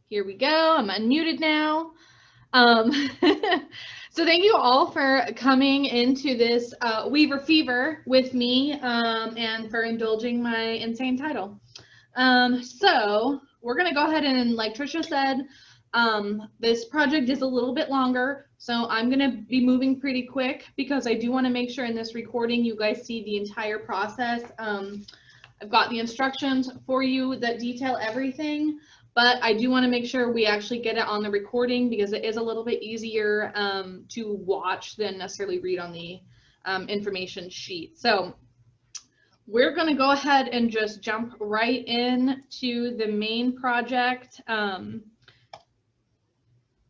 Here we go. I'm unmuted now. Um, so thank you all for coming into this Weaver Fever with me and for indulging my insane title. So we're going to go ahead and, like Trisha said, this project is a little bit longer, so I'm going to be moving pretty quick because I do want to make sure in this recording you guys see the entire process. I've got the instructions for you that detail everything, but I do want to make sure we actually get it on the recording because it is a little bit easier to watch than necessarily read on the information sheet. So we're going to go ahead and just jump right into the main project. Here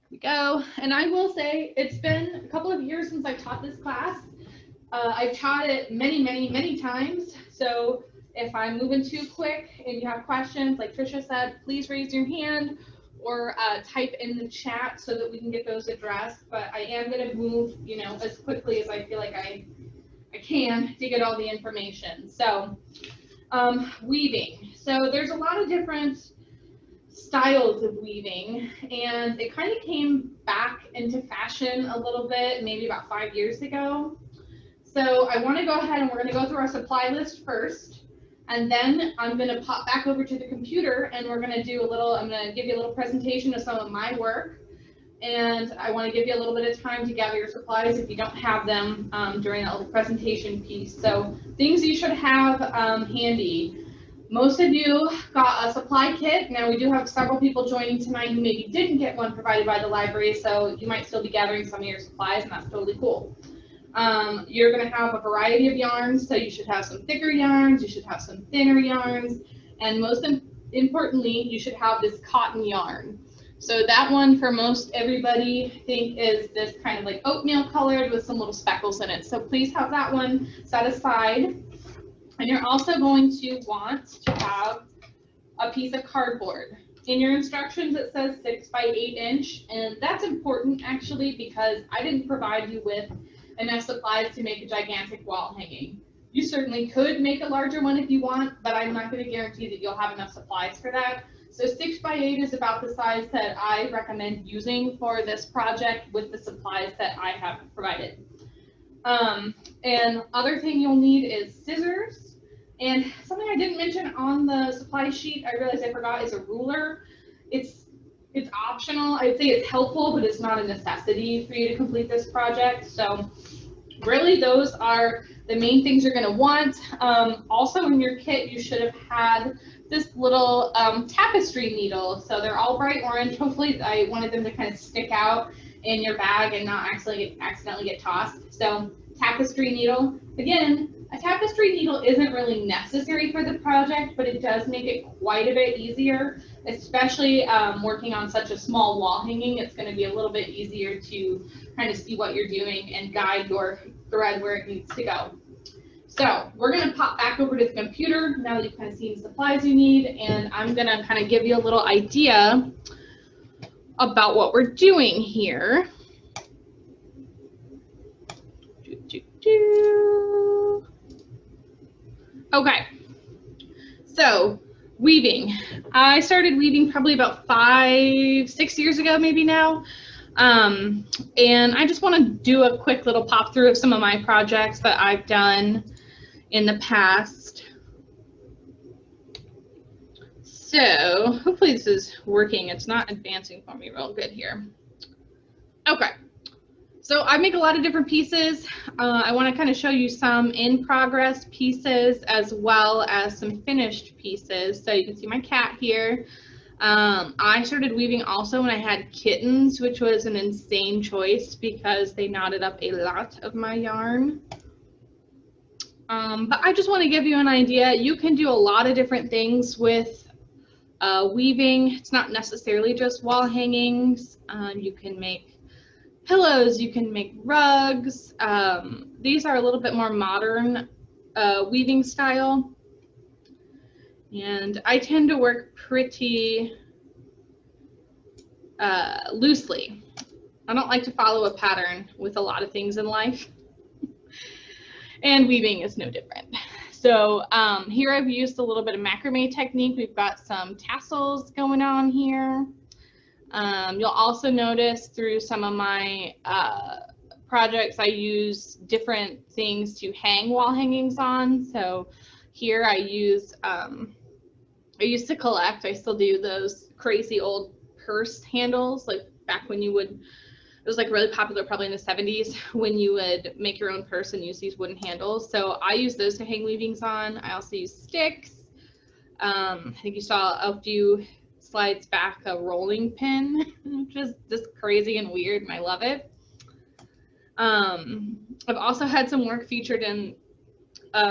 we go. And I will say it's been a couple of years since I taught this class. I've taught it many times. So if I'm moving too quick and you have questions, like Trisha said, please raise your hand or type in the chat so that we can get those addressed. But I am going to move, as quickly as I feel like I can to get all the information. So weaving. So there's a lot of different styles of weaving, and it kind of came back into fashion a little bit, maybe about 5 years ago. So I want to go ahead and we're going to go through our supply list first. And then I'm going to pop back over to the computer and we're going to do I'm going to give you a little presentation of some of my work. And I want to give you a little bit of time to gather your supplies if you don't have them during that little presentation piece. So things you should have handy. Most of you got a supply kit. Now we do have several people joining tonight who maybe didn't get one provided by the library, so you might still be gathering some of your supplies, and that's totally cool. You're going to have a variety of yarns, so you should have some thicker yarns, you should have some thinner yarns, and most importantly, you should have this cotton yarn. So that one for most everybody, I think, is this kind of like oatmeal colored with some little speckles in it. So please have that one set aside. And you're also going to want to have a piece of cardboard. In your instructions, it says 6 by 8 inch, and that's important actually because I didn't provide you with enough supplies to make a gigantic wall hanging. You certainly could make a larger one if you want, but I'm not going to guarantee that you'll have enough supplies for that. So 6 by 8 is about the size that I recommend using for this project with the supplies that I have provided. And other thing you'll need is scissors. And something I didn't mention on the supply sheet, I realized I forgot, is a ruler. It's optional. I'd say it's helpful, but it's not a necessity for you to complete this project. So really those are the main things you're going to want. Also in your kit, you should have had this little tapestry needle. So they're all bright orange. Hopefully I wanted them to kind of stick out in your bag and not accidentally get tossed. So tapestry needle. Again, a tapestry needle isn't really necessary for the project, but it does make it quite a bit easier, especially working on such a small wall hanging. It's going to be a little bit easier to kind of see what you're doing and guide your thread where it needs to go. So we're going to pop back over to the computer now that you've kind of seen the supplies you need, and I'm going to kind of give you a little idea about what we're doing here. Okay, so weaving. I started weaving probably about 5-6 years ago, maybe now. And I just want to do a quick little pop through of some of my projects that I've done in the past. So hopefully this is working. It's not advancing for me real good here. Okay. So I make a lot of different pieces. I want to kind of show you some in progress pieces as well as some finished pieces. So you can see my cat here. I started weaving also when I had kittens, which was an insane choice because they knotted up a lot of my yarn. But I just want to give you an idea. You can do a lot of different things with weaving. It's not necessarily just wall hangings. You can make pillows, you can make rugs. These are a little bit more modern weaving style. And I tend to work pretty loosely. I don't like to follow a pattern with a lot of things in life. And weaving is no different. So here I've used a little bit of macrame technique. We've got some tassels going on here. You'll also notice through some of my projects, I use different things to hang wall hangings on. So here I used to collect, I still do, those crazy old purse handles, like back when you would, it was like really popular probably in the 70s when you would make your own purse and use these wooden handles. So I use those to hang weavings on. I also use sticks. I think you saw a few slides back a rolling pin, which is just crazy and weird, and I love it. I've also had some work featured in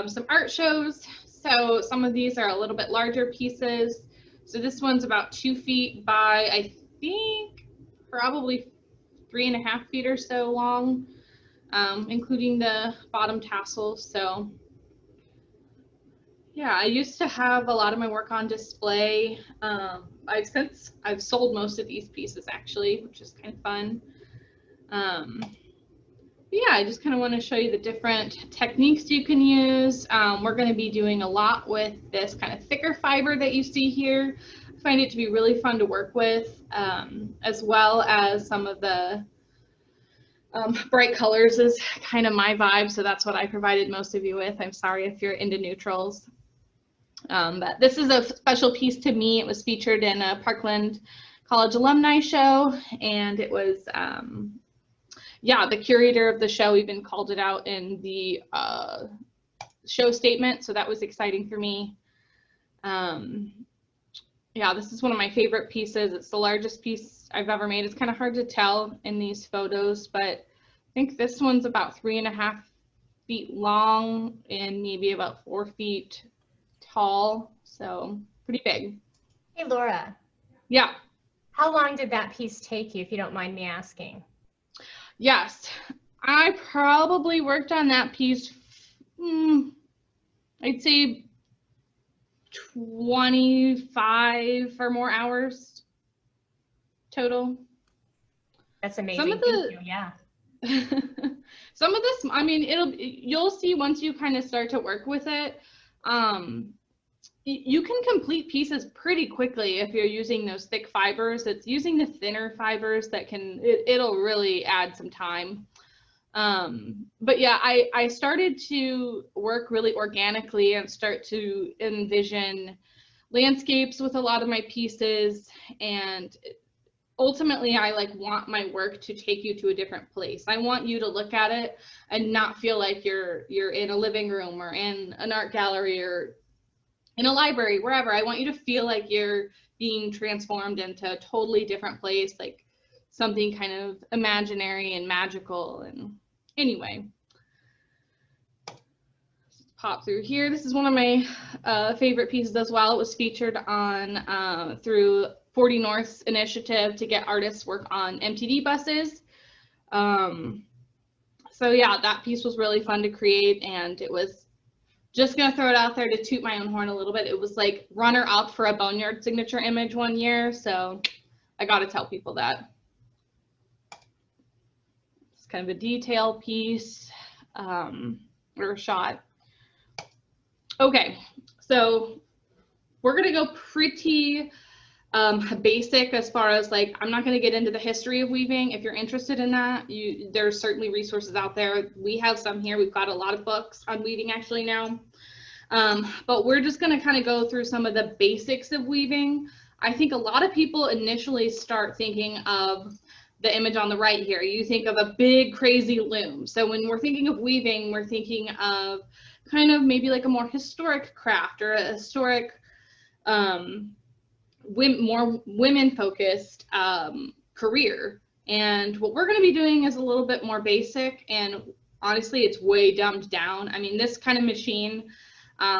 some art shows. So some of these are a little bit larger pieces. So this one's about 2 feet by, I think, probably 3.5 feet or so long, including the bottom tassels. So yeah, I used to have a lot of my work on display. I've sold most of these pieces actually, which is kind of fun. Yeah, I just kind of want to show you the different techniques you can use. We're going to be doing a lot with this kind of thicker fiber that you see here. I find it to be really fun to work with, as well as some of the bright colors is kind of my vibe, so that's what I provided most of you with. I'm sorry if you're into neutrals. But this is a special piece to me. It was featured in a Parkland College alumni show, and it was, yeah, the curator of the show even called it out in the show statement, so that was exciting for me. Yeah, this is one of my favorite pieces. It's the largest piece I've ever made. It's kind of hard to tell in these photos, but I think this one's about 3.5 feet long and maybe about 4 feet tall, so pretty big. Hey, Laura. Yeah. How long did that piece take you, if you don't mind me asking? Yes, I probably worked on that piece, I'd say 25 or more hours total. That's amazing. Thank you. Yeah. Some of this, I mean, you'll see once you kind of start to work with it, you can complete pieces pretty quickly if you're using those thick fibers. It's using the thinner fibers that it'll really add some time. But yeah, I started to work really organically and start to envision landscapes with a lot of my pieces, and ultimately I want my work to take you to a different place. I want you to look at it and not feel like you're in a living room or in an art gallery or in a library, wherever. I want you to feel like you're being transformed into a totally different place, like something kind of imaginary and magical. And anyway, let's pop through here. This is one of my favorite pieces as well. It was featured on through 40 North's initiative to get artists work on MTD buses. So yeah, that piece was really fun to create, and it was, just gonna throw it out there to toot my own horn a little bit, it was like runner up for a Boneyard signature image one year, so I gotta tell people that. It's kind of a detail piece, or a shot. Okay, so we're gonna go pretty basic as far as I'm not going to get into the history of weaving. If you're interested in that, there's certainly resources out there. We have some here. We've got a lot of books on weaving actually now. But we're just going to kind of go through some of the basics of weaving. I think a lot of people initially start thinking of the image on the right here. You think of a big crazy loom. So when we're thinking of weaving, we're thinking of kind of maybe like a more historic craft or a historic more women-focused career. And what we're going to be doing is a little bit more basic, and honestly, it's way dumbed down. I mean, this kind of machine,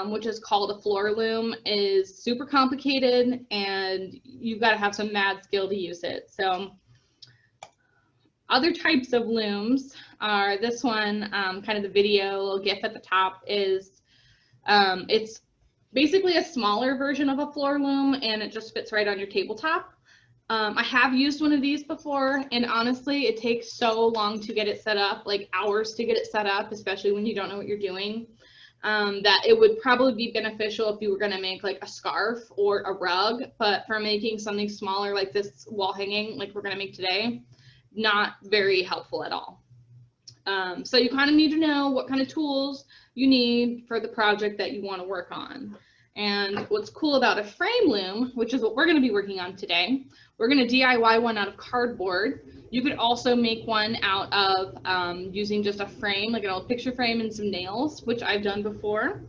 which is called a floor loom, is super complicated, and you've got to have some mad skill to use it. So other types of looms are this one, kind of the video, little GIF at the top is, it's basically a smaller version of a floor loom, and it just fits right on your tabletop. I have used one of these before, and honestly, it takes so long to get it set up, like hours to get it set up, especially when you don't know what you're doing. that it would probably be beneficial if you were going to make like a scarf or a rug, but for making something smaller like this wall hanging like we're going to make today, not very helpful at all. So you kind of need to know what kind of tools you need for the project that you want to work on. And what's cool about a frame loom, which is what we're going to be working on today, we're going to DIY one out of cardboard. You could also make one out of using just a frame, like an old picture frame and some nails, which I've done before.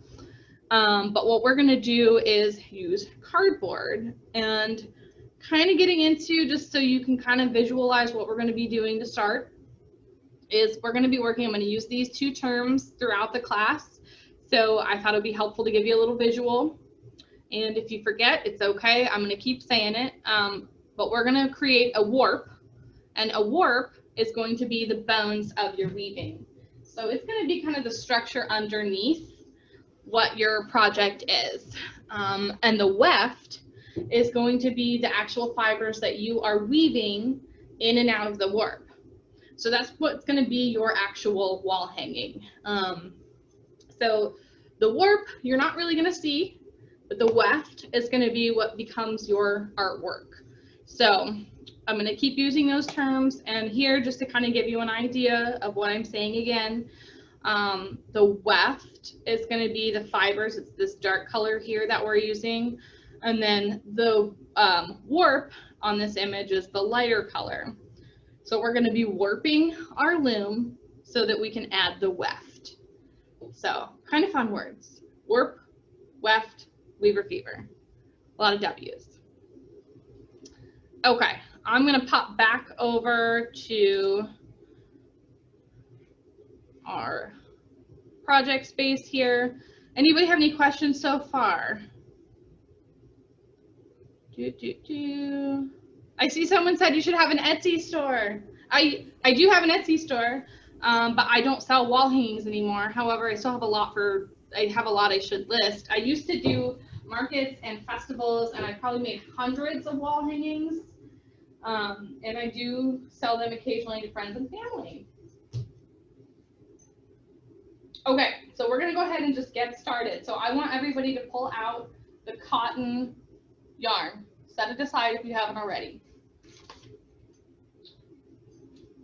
But what we're going to do is use cardboard, and kind of getting into, just so you can kind of visualize what we're going to be doing to start, is we're going to be working, I'm going to use these two terms throughout the class. So I thought it would be helpful to give you a little visual. And if you forget, it's okay. I'm going to keep saying it. But we're going to create a warp. And a warp is going to be the bones of your weaving. So it's going to be kind of the structure underneath what your project is. And the weft is going to be the actual fibers that you are weaving in and out of the warp. So that's what's going to be your actual wall hanging. So the warp, you're not really going to see, but the weft is going to be what becomes your artwork. So I'm going to keep using those terms, and here, just to kind of give you an idea of what I'm saying again, the weft is going to be the fibers. It's this dark color here that we're using. And then the warp on this image is the lighter color. So we're going to be warping our loom so that we can add the weft. So kind of fun words. Warp, weft, weaver fever. A lot of W's. Okay, I'm going to pop back over to our project space here. Anybody have any questions so far? I see someone said you should have an Etsy store. I do have an Etsy store, but I don't sell wall hangings anymore. However, I still have a lot I should list. I used to do markets and festivals, and I probably made hundreds of wall hangings. And I do sell them occasionally to friends and family. Okay, so we're gonna go ahead and just get started. So I want everybody to pull out the cotton yarn. Set it aside if you haven't already.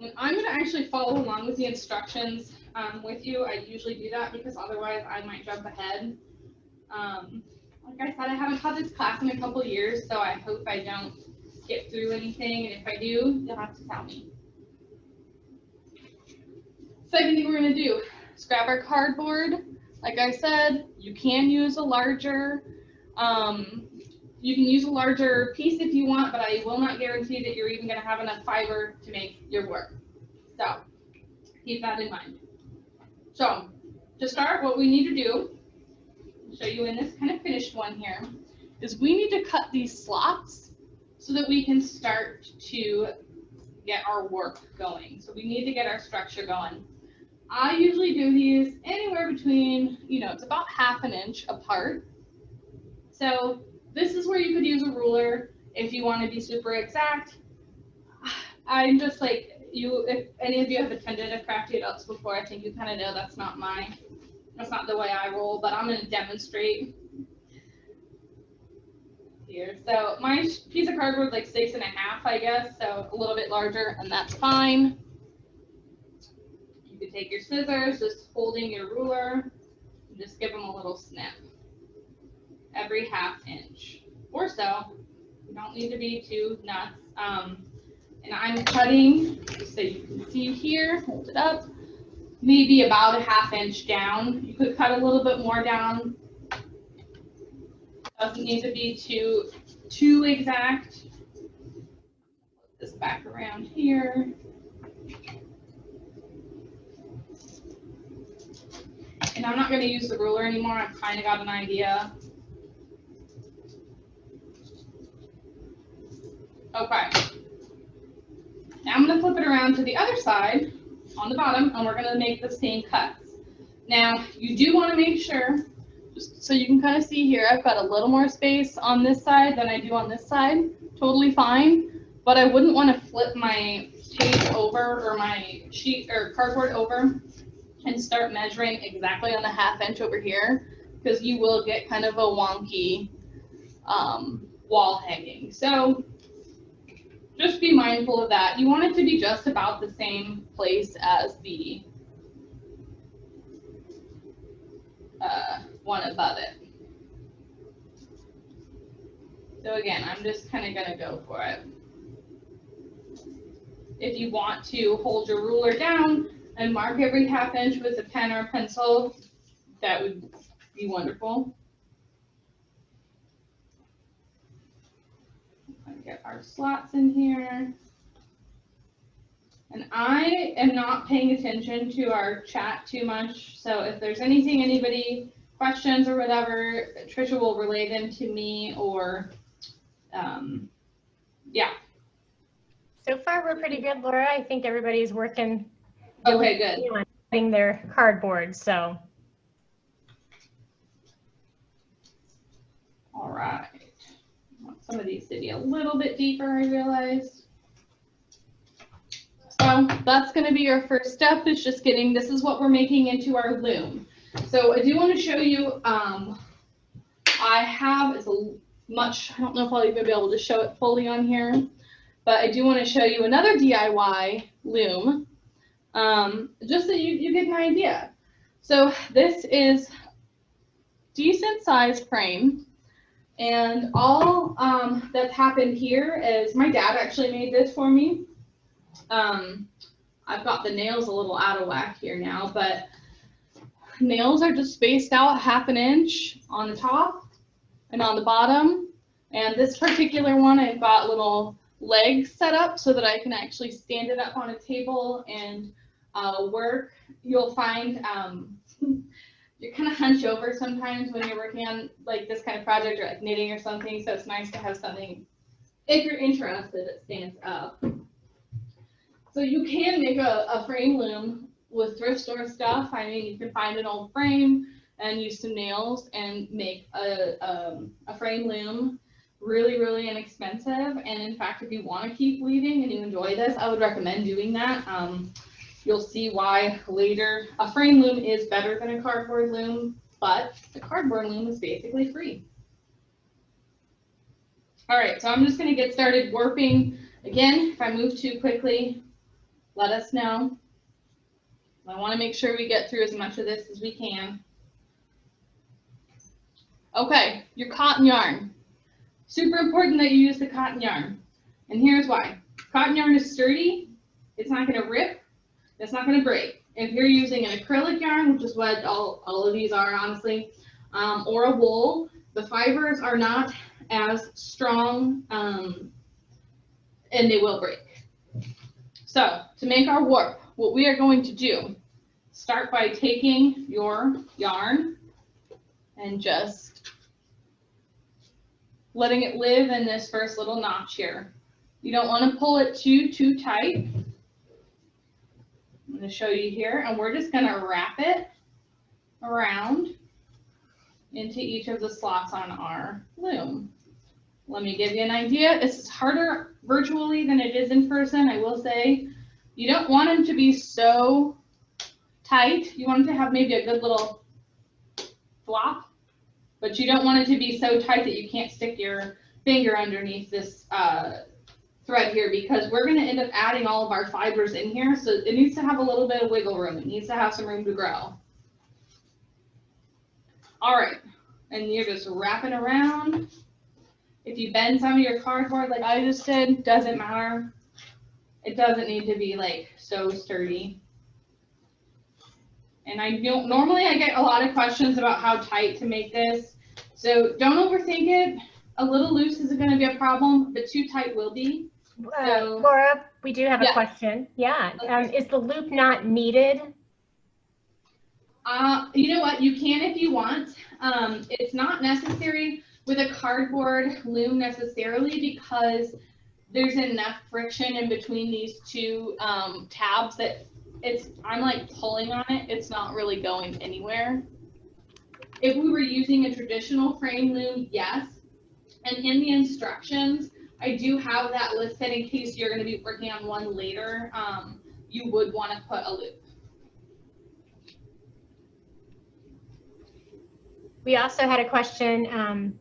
And I'm going to actually follow along with the instructions with you. I usually do that because otherwise I might jump ahead. Like I said, I haven't taught this class in a couple years, so I hope I don't skip through anything. And if I do, you'll have to tell me. Second thing we're going to do is grab our cardboard. Like I said, you can use a larger piece if you want, but I will not guarantee that you're even going to have enough fiber to make your work. So keep that in mind. So to start, what we need to do, I'll show you in this kind of finished one here, is we need to cut these slots so that we can start to get our work going. So we need to get our structure going. I usually do these anywhere between, it's about ½ an inch apart. So this is where you could use a ruler if you want to be super exact. I'm just like you, if any of you have attended a Crafty Adults before, I think you kind of know that's not the way I roll, but I'm going to demonstrate here. So my piece of cardboard is like 6½, I guess, so a little bit larger, and that's fine. You could take your scissors, just holding your ruler, and just give them a little snip. Every ½ inch or so. You don't need to be too nuts. And I'm cutting, so you can see here, hold it up, maybe about a ½ inch down. You could cut a little bit more down. Doesn't need to be too exact. Put this back around here. And I'm not going to use the ruler anymore. I've kind of got an idea. Okay, now I'm going to flip it around to the other side on the bottom, and we're going to make the same cuts. Now, you do want to make sure, just so you can kind of see here, I've got a little more space on this side than I do on this side. Totally fine, but I wouldn't want to flip my tape over or my sheet or cardboard over and start measuring exactly on the 1/2 inch over here, because you will get kind of a wonky wall hanging. So just be mindful of that. You want it to be just about the same place as the one above it. So again, I'm just kind of gonna go for it. If you want to hold your ruler down and mark every 1/2 inch with a pen or a pencil, that would be wonderful. Get our slots in here. And I am not paying attention to our chat too much, so if there's anything, anybody questions or whatever, Trisha will relay them to me, or yeah. So far, we're pretty good, Laura. I think everybody's working. Okay, good. On getting their cardboard, so. All right. I want some of these to be a little bit deeper, I realized. So that's going to be your first step, is just getting, this is what we're making into our loom. So I do want to show you, I have, it's a much, I don't know if I'll even be able to show it fully on here, but I do want to show you another DIY loom, just so you get an idea. So this is decent sized frame, and all that's happened here is my dad actually made this for me. I've got the nails a little out of whack here now, but nails are just spaced out 1/2 inch on the top and on the bottom. And this particular one, I've got little legs set up so that I can actually stand it up on a table and work. You'll find you kind of hunch over sometimes when you're working on like this kind of project, or like knitting or something. So it's nice to have something, if you're interested, that stands up. So you can make a frame loom with thrift store stuff. I mean, you can find an old frame and use some nails and make a frame loom really, really inexpensive. And in fact, if you want to keep weaving and you enjoy this, I would recommend doing that. You'll see why later. A frame loom is better than a cardboard loom, but the cardboard loom is basically free. All right, so I'm just going to get started warping. Again, if I move too quickly, let us know. I want to make sure we get through as much of this as we can. Okay, your cotton yarn. Super important that you use the cotton yarn. And here's why. Cotton yarn is sturdy. It's not going to rip. It's not going to break. If you're using an acrylic yarn, which is what all of these are, honestly, or a wool, the fibers are not as strong, and they will break. So to make our warp, what we are going to do, start by taking your yarn and just letting it live in this first little notch here. You don't want to pull it too tight. I'm going to show you here, and we're just going to wrap it around into each of the slots on our loom. Let me give you an idea. It's harder virtually than it is in person, I will say. You don't want them to be so tight. You want them to have maybe a good little flop, but you don't want it to be so tight that you can't stick your finger underneath this thread here, because we're going to end up adding all of our fibers in here, so it needs to have a little bit of wiggle room. It needs to have some room to grow. All right, and you're just wrapping around. If you bend some of your cardboard like I just did, doesn't matter. It doesn't need to be like so sturdy. And I don't, normally I get a lot of questions about how tight to make this, so don't overthink it. A little loose isn't going to be a problem, but too tight will be. So, Laura, we do have a question. Yeah. Is the loop not needed? You know what? You can if you want. It's not necessary with a cardboard loom necessarily, because there's enough friction in between these two tabs that I'm like pulling on it. It's not really going anywhere. If we were using a traditional frame loom, yes. And in the instructions, I do have that listed in case you're going to be working on one later. You would want to put a loop. We also had a question,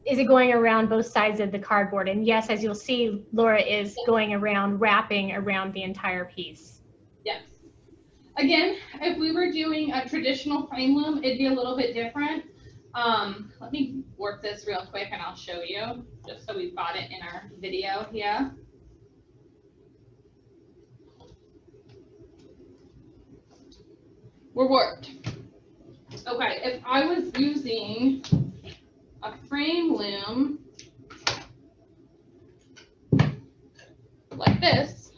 is it going around both sides of the cardboard? And yes, as you'll see, Laura is going around, wrapping around the entire piece. Yes. Again, if we were doing a traditional frame loom, it'd be a little bit different. Let me work this real quick and I'll show you, just so we've got it in our video here. We're warped. Okay, if I was using a frame loom like this,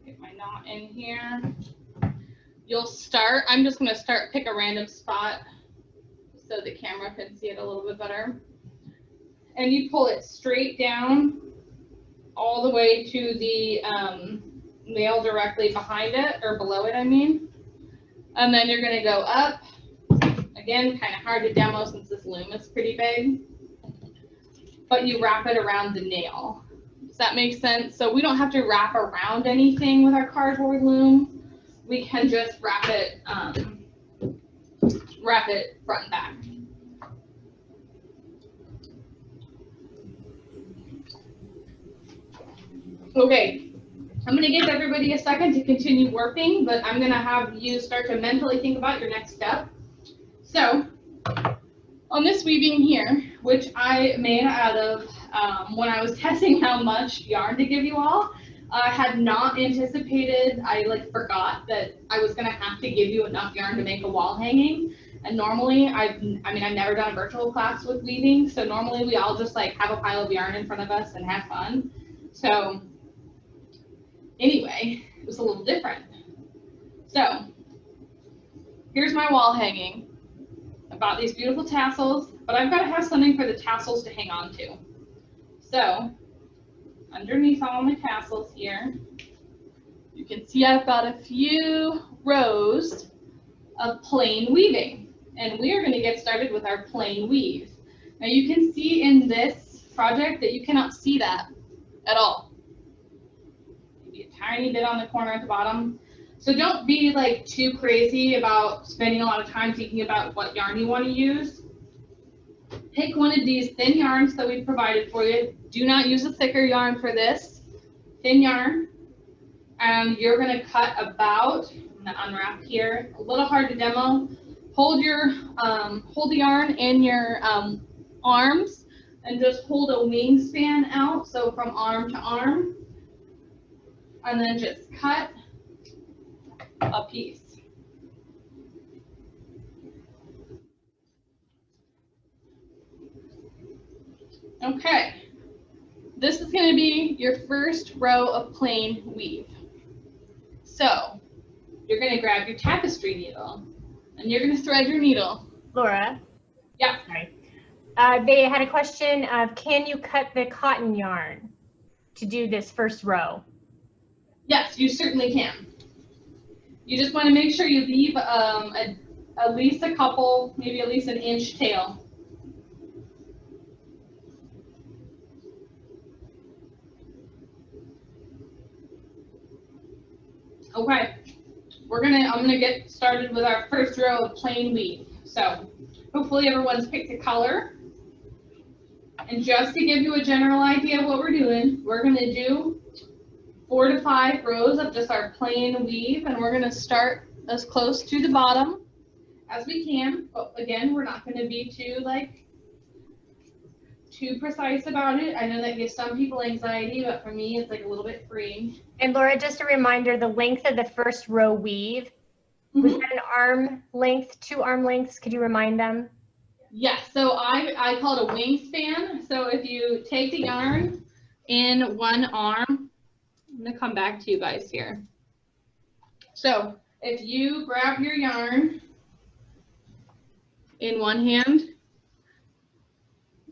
get my knot in here, you'll start, I'm just going to start, pick a random spot so the camera can see it a little bit better, and you pull it straight down all the way to the nail directly behind it, or below it, I mean. And then you're going to go up. Again, kind of hard to demo since this loom is pretty big. But you wrap it around the nail. Does that make sense? So we don't have to wrap around anything with our cardboard loom. We can just wrap it front and back. Okay, I'm going to give everybody a second to continue warping, but I'm going to have you start to mentally think about your next step. So, on this weaving here, which I made out of, when I was testing how much yarn to give you all, I had not anticipated, I forgot that I was going to have to give you enough yarn to make a wall hanging. And normally, I've never done a virtual class with weaving, so normally we all just have a pile of yarn in front of us and have fun. So, anyway, it was a little different. So, here's my wall hanging. I've got these beautiful tassels, but I've got to have something for the tassels to hang on to. So, underneath all my tassels here, you can see I've got a few rows of plain weaving. And we are going to get started with our plain weave. Now you can see in this project that you cannot see that at all. Maybe a tiny bit on the corner at the bottom. So don't be too crazy about spending a lot of time thinking about what yarn you want to use. Pick one of these thin yarns that we've provided for you. Do not use a thicker yarn for this. Thin yarn. And you're going to cut about, I'm going to unwrap here, a little hard to demo. Hold the yarn in your arms and just hold a wingspan out, so from arm to arm. And then just cut a piece. Okay, this is going to be your first row of plain weave. So you're going to grab your tapestry needle and you're going to thread your needle. Laura? Yeah. Sorry. They had a question of, can you cut the cotton yarn to do this first row? Yes, you certainly can. You just want to make sure you leave at least a couple, maybe at least an inch tail. Okay, I'm gonna get started with our first row of plain weave. So hopefully everyone's picked a color. And just to give you a general idea of what we're doing, we're gonna do 4 to 5 rows of just our plain weave, and we're gonna start as close to the bottom as we can. But again, we're not gonna be too precise about it. I know that gives some people anxiety, but for me, it's a little bit free. And Laura, just a reminder, the length of the first row weave, was that an arm length, 2 arm lengths? Could you remind them? Yes, so I call it a wingspan. So if you take the yarn in one arm, I'm gonna come back to you guys here. So if you grab your yarn in one hand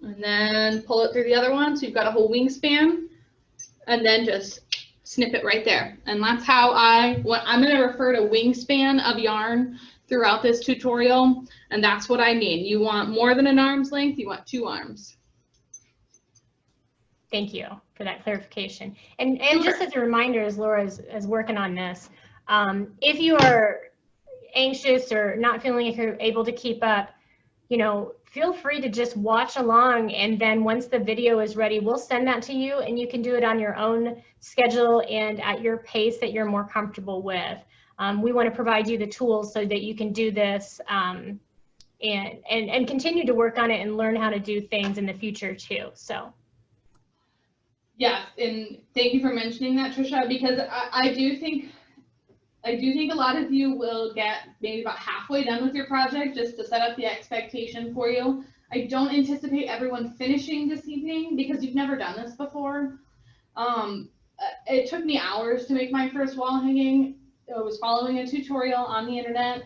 and then pull it through the other one, so you've got a whole wingspan, and then just snip it right there. And that's how I'm going to refer to wingspan of yarn throughout this tutorial, and that's what I mean. You want more than an arm's length, you want 2 arms. Thank you for that clarification. And just as a reminder, as Laura is working on this, if you are anxious or not feeling like you're able to keep up, you know, feel free to just watch along, and then once the video is ready, we'll send that to you, and you can do it on your own schedule and at your pace that you're more comfortable with. We want to provide you the tools so that you can do this and continue to work on it and learn how to do things in the future too. So. Yes, and thank you for mentioning that, Trisha, because I do think a lot of you will get maybe about halfway done with your project just to set up the expectation for you. I don't anticipate everyone finishing this evening because you've never done this before. It took me hours to make my first wall hanging. I was following a tutorial on the internet,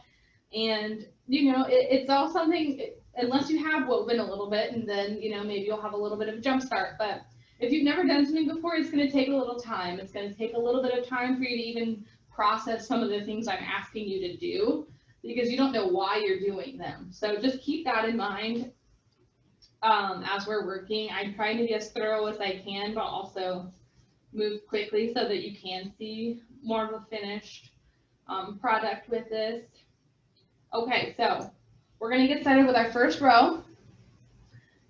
and you know, it's all something, unless you have woven a little bit, and then, you know, maybe you'll have a little bit of a jump start. But if you've never done something before, it's going to take a little time. It's going to take a little bit of time for you to even process some of the things I'm asking you to do, because you don't know why you're doing them. So just keep that in mind as we're working. I'm trying to be as thorough as I can, but also move quickly so that you can see more of a finished product with this. Okay, so we're going to get started with our first row.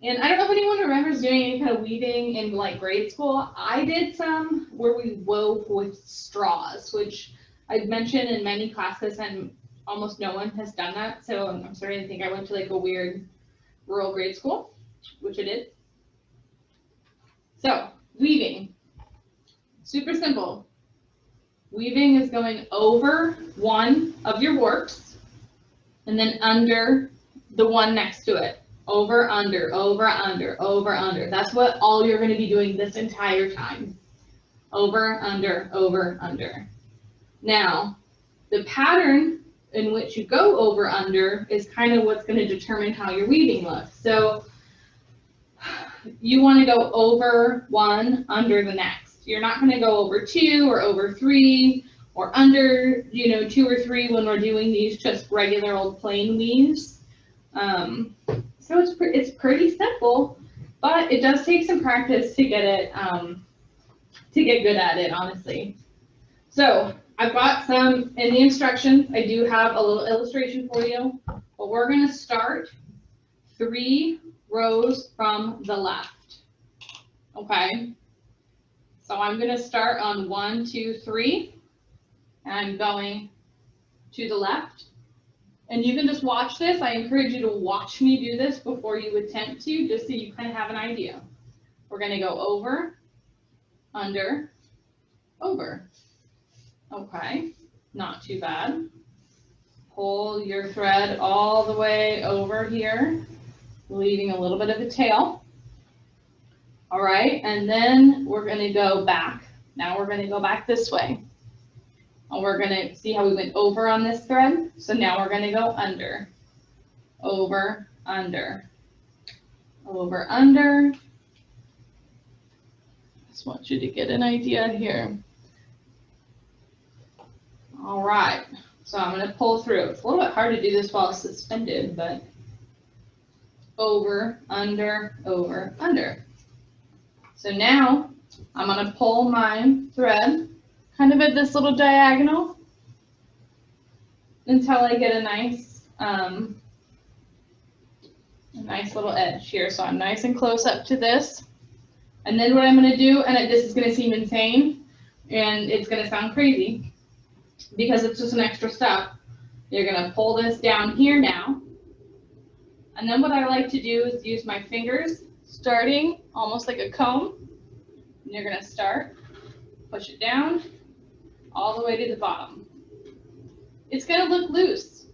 And I don't know if anyone remembers doing any kind of weaving in like grade school. I did some where we wove with straws, which I've mentioned in many classes, and almost no one has done that. So I'm starting to think I went to like a weird rural grade school, which I did. So weaving, super simple. Weaving is going over one of your works and then under the one next to it. Over, under, over, under, over, under. That's what all you're going to be doing this entire time. Over, under, over, under. Now, the pattern in which you go over, under is kind of what's going to determine how your weaving looks. So you want to go over one, under the next. You're not going to go over two or over three or under, you know, two or three when we're doing these just regular old plain weaves. So it's pretty simple, but it does take some practice to get it, to get good at it, honestly. So I've got some in the instructions. I do have a little illustration for you, but we're going to start 3 rows from the left. Okay. So I'm going to start on 1, 2, 3, and I'm going to the left. And you can just watch this. I encourage you to watch me do this before you attempt to, just so you kind of have an idea. We're going to go over, under, over. Okay, not too bad. Pull your thread all the way over here, leaving a little bit of a tail. All right, and then we're going to go back. Now we're going to go back this way. And we're going to see how we went over on this thread. So now we're going to go under, over, under, over, under. Just want you to get an idea here. All right, so I'm going to pull through. It's a little bit hard to do this while suspended, but over, under, over, under. So now I'm going to pull my thread kind of at this little diagonal until I get a nice little edge here. So I'm nice and close up to this. And then what I'm going to do, and this is going to seem insane, and it's going to sound crazy because it's just an extra step. You're going to pull this down here now. And then what I like to do is use my fingers, starting almost like a comb. And you're going to start, push it down, all the way to the bottom. It's going to look loose.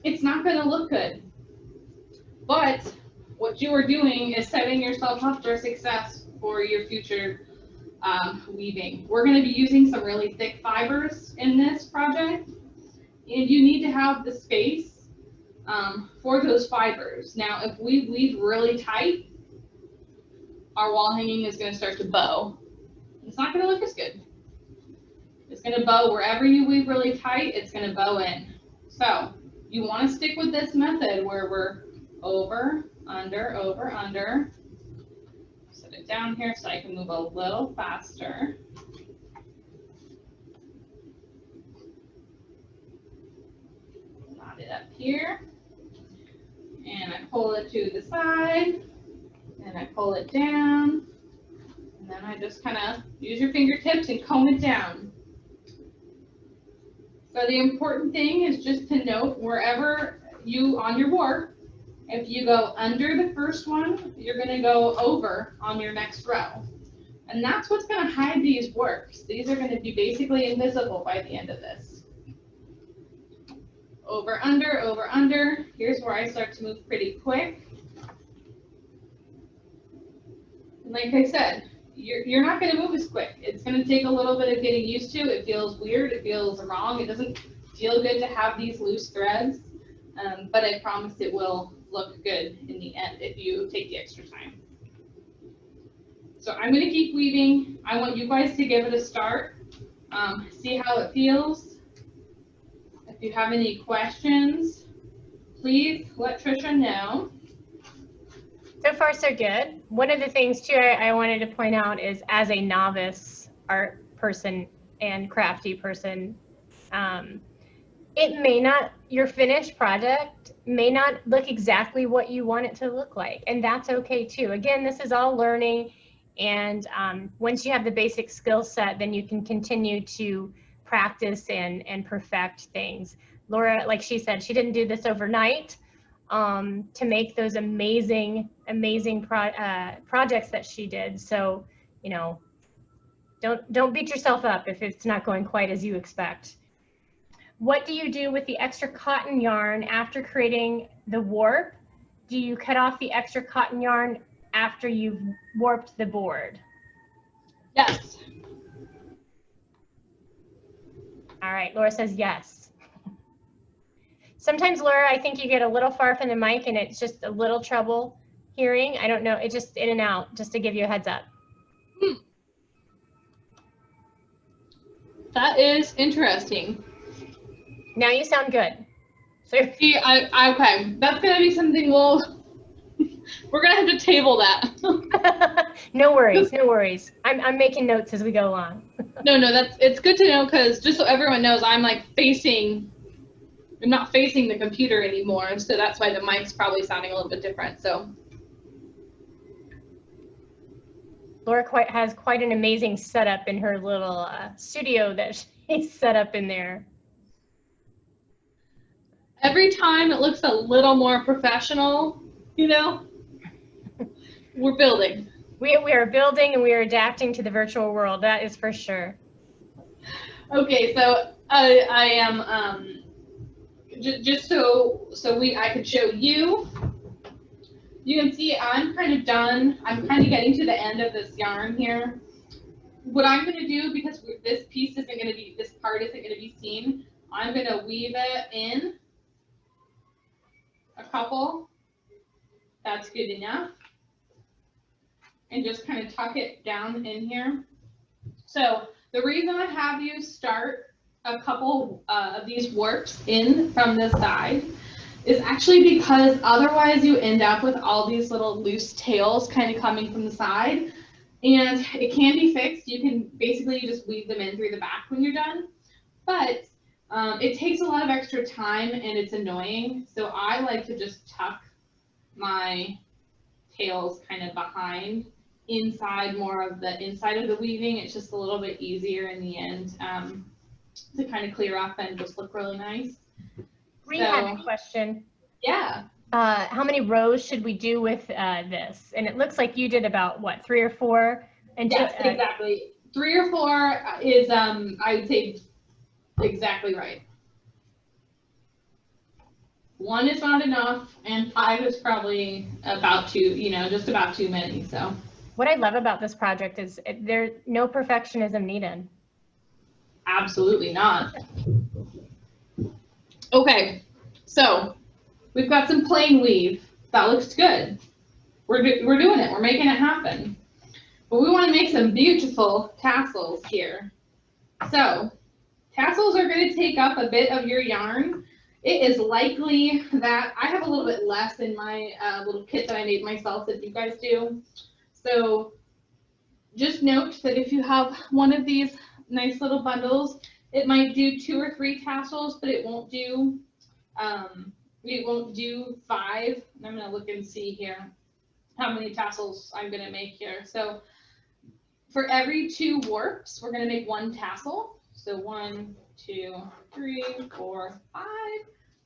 It's not going to look good. But what you are doing is setting yourself up for success for your future weaving. We're going to be using some really thick fibers in this project, and you need to have the space for those fibers. Now, if we weave really tight, our wall hanging is going to start to bow. It's not going to look as good. It's going to bow wherever you weave really tight, it's going to bow in. So you want to stick with this method where we're over, under, over, under. So set it down here so I can move a little faster. Knot it up here. And I pull it to the side. And I pull it down. And then I just kind of use your fingertips and comb it down. So the important thing is just to note wherever you, on your warp, if you go under the first one, you're going to go over on your next row. And that's what's going to hide these warps. These are going to be basically invisible by the end of this. Over, under, over, under. Here's where I start to move pretty quick. And like I said, you're not going to move as quick. It's going to take a little bit of getting used to. It feels weird. It feels wrong. It doesn't feel good to have these loose threads. But I promise it will look good in the end if you take the extra time. So I'm going to keep weaving. I want you guys to give it a start. See how it feels. If you have any questions, please let Trisha know. So far, so good. One of the things too I wanted to point out is, as a novice art person and crafty person, it may not, your finished project may not look exactly what you want it to look like, and that's okay too. Again, this is all learning, and once you have the basic skill set, then you can continue to practice and perfect things. Laura, like she said, she didn't do this overnight to make those amazing projects that she did. So, you know, don't beat yourself up if it's not going quite as you expect. What do you do with the extra cotton yarn after creating the warp? Do you cut off the extra cotton yarn after you've warped the board? Yes. All right, Laura says yes. Sometimes, Laura, I think you get a little far from the mic and it's just a little trouble hearing. I don't know, it's just in and out, just to give you a heads up. That is interesting. Now you sound good. So See, okay, that's gonna be something we're gonna have to table that. No worries, no worries. I'm making notes as we go along. No, it's good to know, because just so everyone knows, I'm not facing the computer anymore, so that's why the mic's probably sounding a little bit different. So Laura has quite an amazing setup in her little studio that she's set up in there. Every time it looks a little more professional, you know, we're building. We are building and we are adapting to the virtual world. That is for sure. Okay, so I am just so I could show you. You can see I'm kind of done. I'm kind of getting to the end of this yarn here. What I'm going to do, because this part isn't going to be seen, I'm going to weave it in a couple. That's good enough. And just kind of tuck it down in here. So the reason I have you start a couple of these warps in from this side is actually because otherwise you end up with all these little loose tails kind of coming from the side, and it can be fixed. You can basically just weave them in through the back when you're done, but it takes a lot of extra time and it's annoying. So I like to just tuck my tails kind of behind, inside more of the inside of the weaving. It's just a little bit easier in the end to kind of clear up and just look really nice. We had a question. Yeah. How many rows should we do with this? And it looks like you did about, what, 3 or 4? And yes, exactly. 3 or 4 is, I would say, exactly right. 1 is not enough, and 5 is probably about just about too many. So what I love about this project is there's no perfectionism needed. Absolutely not. Okay, so we've got some plain weave. That looks good. We're doing it. We're making it happen. But we want to make some beautiful tassels here. So tassels are going to take up a bit of your yarn. It is likely that I have a little bit less in my little kit that I made myself than you guys do. So just note that if you have one of these nice little bundles, it might do 2 or 3 tassels, but it won't do 5. I'm gonna look and see here how many tassels I'm gonna make here. So for every 2 warps, we're gonna make 1 tassel. So 1, 2, 3, 4, 5,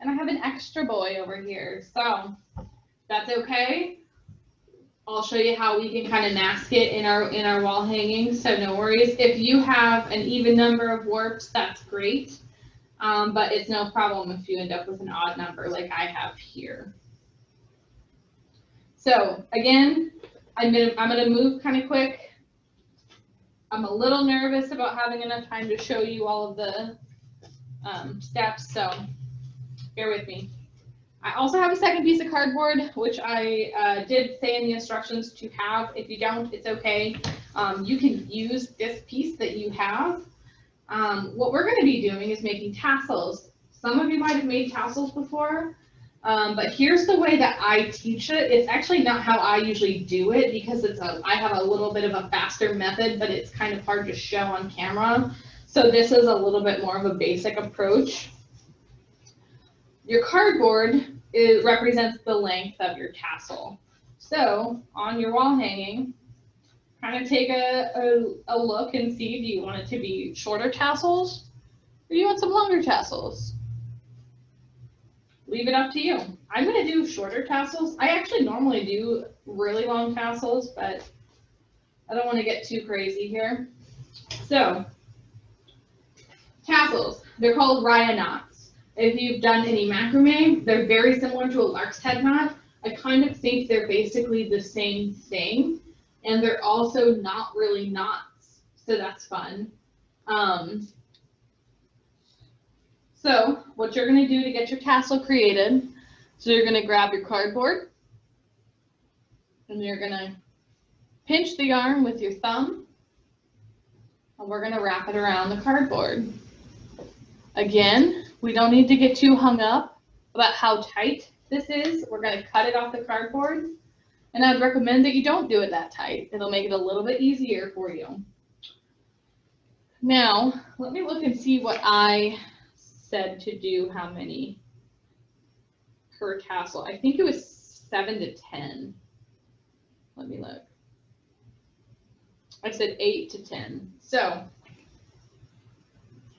and I have an extra boy over here. So that's okay. I'll show you how we can kind of mask it in our wall hanging, so no worries. If you have an even number of warps, that's great, but it's no problem if you end up with an odd number like I have here. So again, I'm gonna move kind of quick. I'm a little nervous about having enough time to show you all of the steps, so bear with me. I also have a second piece of cardboard, which I did say in the instructions to have. If you don't, it's okay. You can use this piece that you have. What we're going to be doing is making tassels. Some of you might have made tassels before, but here's the way that I teach it. It's actually not how I usually do it because I have a little bit of a faster method, but it's kind of hard to show on camera. So this is a little bit more of a basic approach. Your cardboard represents the length of your tassel. So on your wall hanging, kind of take a look and see, do you want it to be shorter tassels or do you want some longer tassels? Leave it up to you. I'm going to do shorter tassels. I actually normally do really long tassels, but I don't want to get too crazy here. So tassels, they're called raya knots. If you've done any macrame, they're very similar to a lark's head knot. I kind of think they're basically the same thing, and they're also not really knots, so that's fun. So what you're going to do to get your tassel created, so you're going to grab your cardboard, and you're going to pinch the yarn with your thumb, and we're going to wrap it around the cardboard. Again, we don't need to get too hung up about how tight this is. We're going to cut it off the cardboard, and I'd recommend that you don't do it that tight. It'll make it a little bit easier for you. Now, let me look and see what I said to do, how many per tassel. I think it was 7 to 10. Let me look. I said 8 to 10. So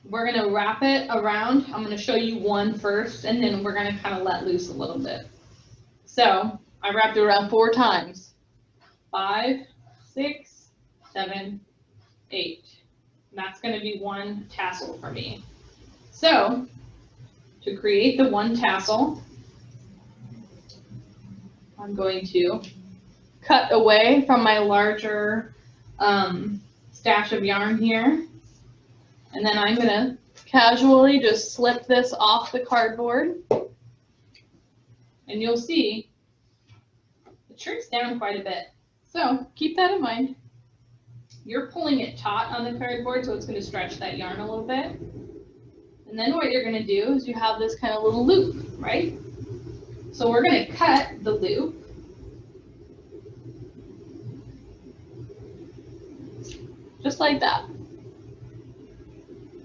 we're going to wrap it around. I'm going to show you one first, and then we're going to kind of let loose a little bit. So I wrapped it around 4 times. 5, 6, 7, 8. And that's going to be 1 tassel for me. So to create the 1 tassel, I'm going to cut away from my larger stash of yarn here. And then I'm going to casually just slip this off the cardboard. And you'll see it shrinks down quite a bit. So keep that in mind. You're pulling it taut on the cardboard, so it's going to stretch that yarn a little bit. And then what you're going to do is you have this kind of little loop, right? So we're going to cut the loop. Just like that.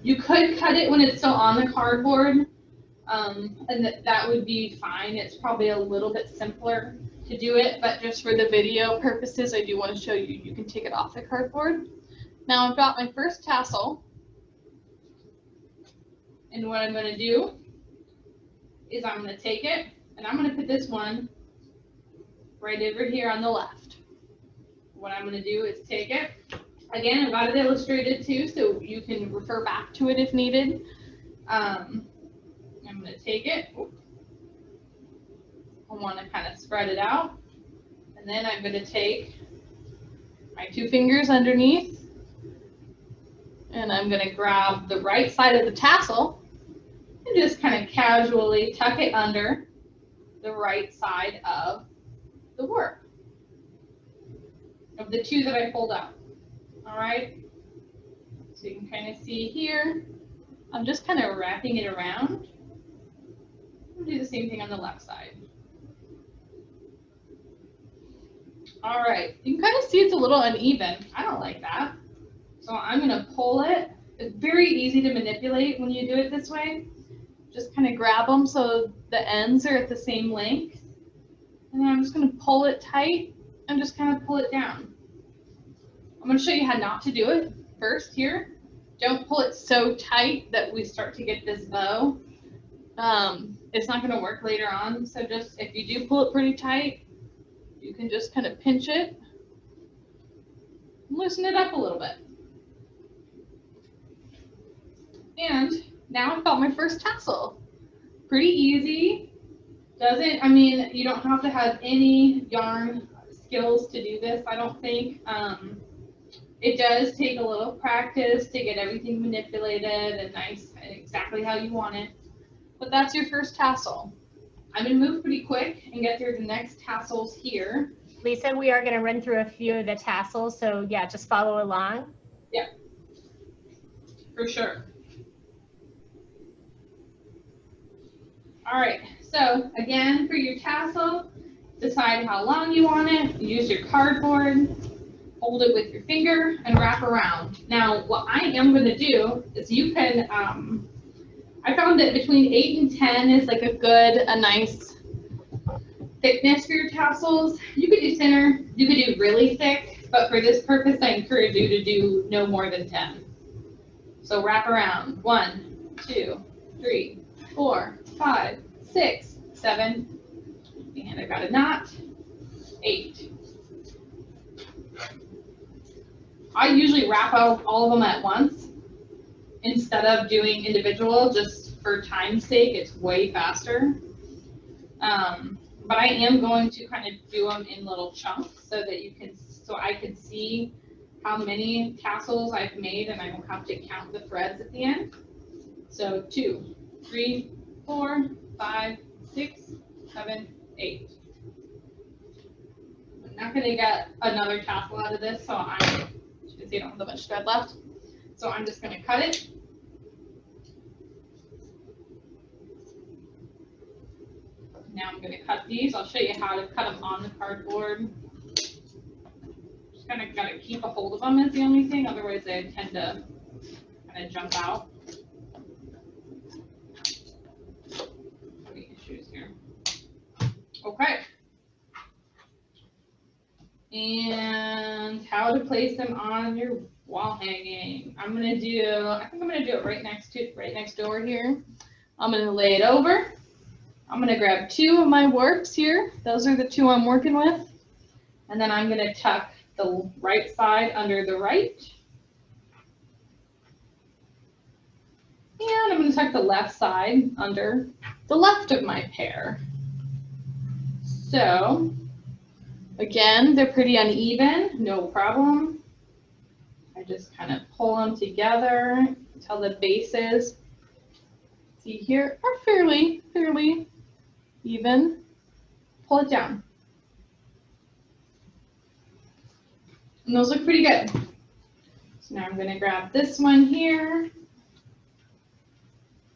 You could cut it when it's still on the cardboard, and that would be fine. It's probably a little bit simpler to do it, but just for the video purposes, I do want to show you, you can take it off the cardboard. Now I've got my first tassel, and what I'm going to do is I'm going to take it, and I'm going to put this one right over here on the left. What I'm going to do is take it. Again, I've got it illustrated too, so you can refer back to it if needed. I'm going to take it. I want to kind of spread it out. And then I'm going to take my 2 fingers underneath, and I'm going to grab the right side of the tassel and just kind of casually tuck it under the right side of the warp, of the 2 that I pulled out. All right, so you can kind of see here, I'm just kind of wrapping it around. I'll do the same thing on the left side. All right, you can kind of see it's a little uneven. I don't like that. So I'm gonna pull it. It's very easy to manipulate when you do it this way. Just kind of grab them so the ends are at the same length. And then I'm just gonna pull it tight and just kind of pull it down. I'm gonna show you how not to do it first here. Don't pull it so tight that we start to get this bow. It's not gonna work later on. So just, if you do pull it pretty tight, you can just kind of pinch it, loosen it up a little bit. And now I've got my first tassel. Pretty easy. I mean, you don't have to have any yarn skills to do this, I don't think. It does take a little practice to get everything manipulated and nice and exactly how you want it. But that's your first tassel. I'm gonna move pretty quick and get through the next tassels here. Lisa, we are going to run through a few of the tassels, so yeah, just follow along. Yeah, for sure. All right, so again, for your tassel, decide how long you want it. Use your cardboard, hold it with your finger, and wrap around. Now, what I am going to do is you can, I found that between 8 and 10 is like a nice thickness for your tassels. You could do thinner, you could do really thick, but for this purpose, I encourage you to do no more than 10. So wrap around. 1, 2, 3, 4, 5, 6, 7, and I got a knot, 8. I usually wrap out all of them at once instead of doing individual, just for time's sake. It's way faster. But I am going to kind of do them in little chunks so that so I can see how many tassels I've made, and I don't have to count the threads at the end. So 2, 3, 4, 5, 6, 7, 8. I'm not going to get another tassel out of this, so as you can see, I don't have that much thread left. So I'm just going to cut it. Now I'm going to cut these. I'll show you how to cut them on the cardboard. Just kind of got to keep a hold of them is the only thing, otherwise they tend to kind of jump out. Any issues here? Okay. And how to place them on your wall hanging. I think I'm going to do it right next door here. I'm going to lay it over. I'm going to grab 2 of my warps here. Those are the 2 I'm working with. And then I'm going to tuck the right side under the right. And I'm going to tuck the left side under the left of my pair. So, again, they're pretty uneven, no problem. I just kind of pull them together until the bases, see here, are fairly even. Pull it down. And those look pretty good. So now I'm going to grab this one here,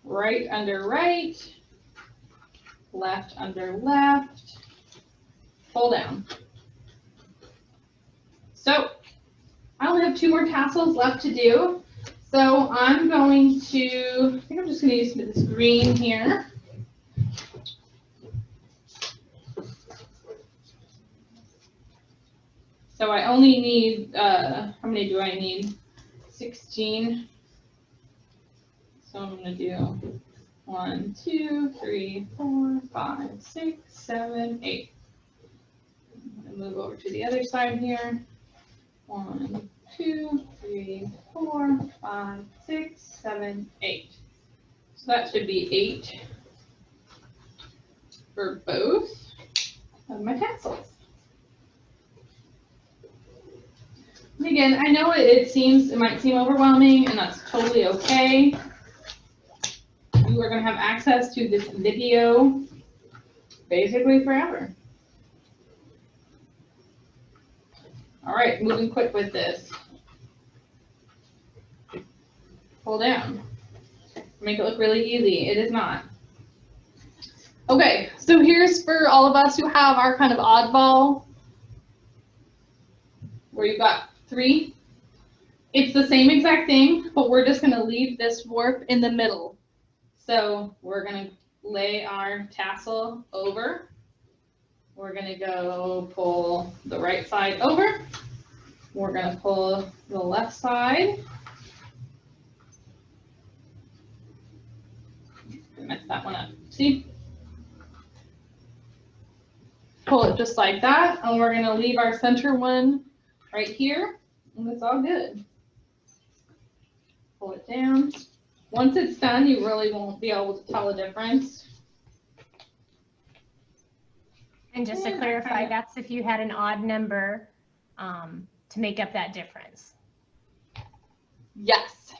right under right, left under left, pull down. So I only have 2 more tassels left to do. So I'm going to, I think I'm just going to use this green here. So I only need, how many do I need? 16. So I'm going to do 1, 2, 3, 4, 5, 6, 7, 8. I'm going to move over to the other side here. 1, 2, 3, 4, 5, 6, 7, 8. So that should be 8 for both of my tassels. And again, I know it might seem overwhelming, and that's totally okay. You are going to have access to this video basically forever. All right, moving quick with this. Pull down. Make it look really easy. It is not. Okay, so here's for all of us who have our kind of oddball where you've got 3. It's the same exact thing, but we're just going to leave this warp in the middle. So we're going to lay our tassel over. We're going to go pull the right side over. We're going to pull the left side. Mess that one up. See? Pull it just like that, and we're going to leave our center one right here, and it's all good. Pull it down. Once it's done, you really won't be able to tell the difference. And just to clarify, that's if you had an odd number to make up that difference. Yes.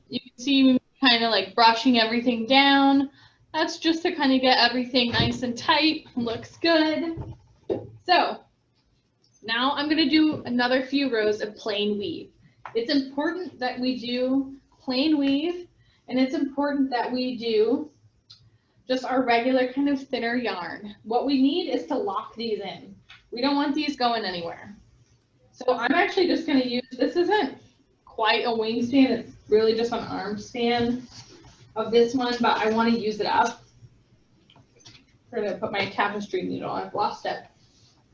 You can see me kind of like brushing everything down. That's just to kind of get everything nice and tight. Looks good. So now I'm going to do another few rows of plain weave. It's important that we do plain weave, and it's important that we do just our regular kind of thinner yarn. What we need is to lock these in. We don't want these going anywhere. So I'm actually just going to use, this isn't quite a wingspan, it's really just an arm span of this one, but I want to use it up. I'm going to put my tapestry needle, I've lost it.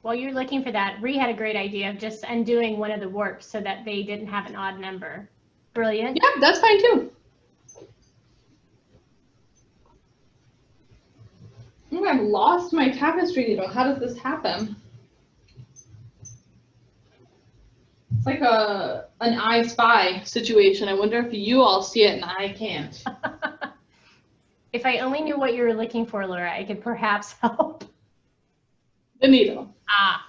While you're looking for that, Ree had a great idea of just undoing one of the warps so that they didn't have an odd number. Brilliant. Yeah, that's fine too. Oh, I've lost my tapestry needle. How does this happen? It's like an I Spy situation. I wonder if you all see it and I can't. If I only knew what you were looking for, Laura, I could perhaps help. The needle. Ah.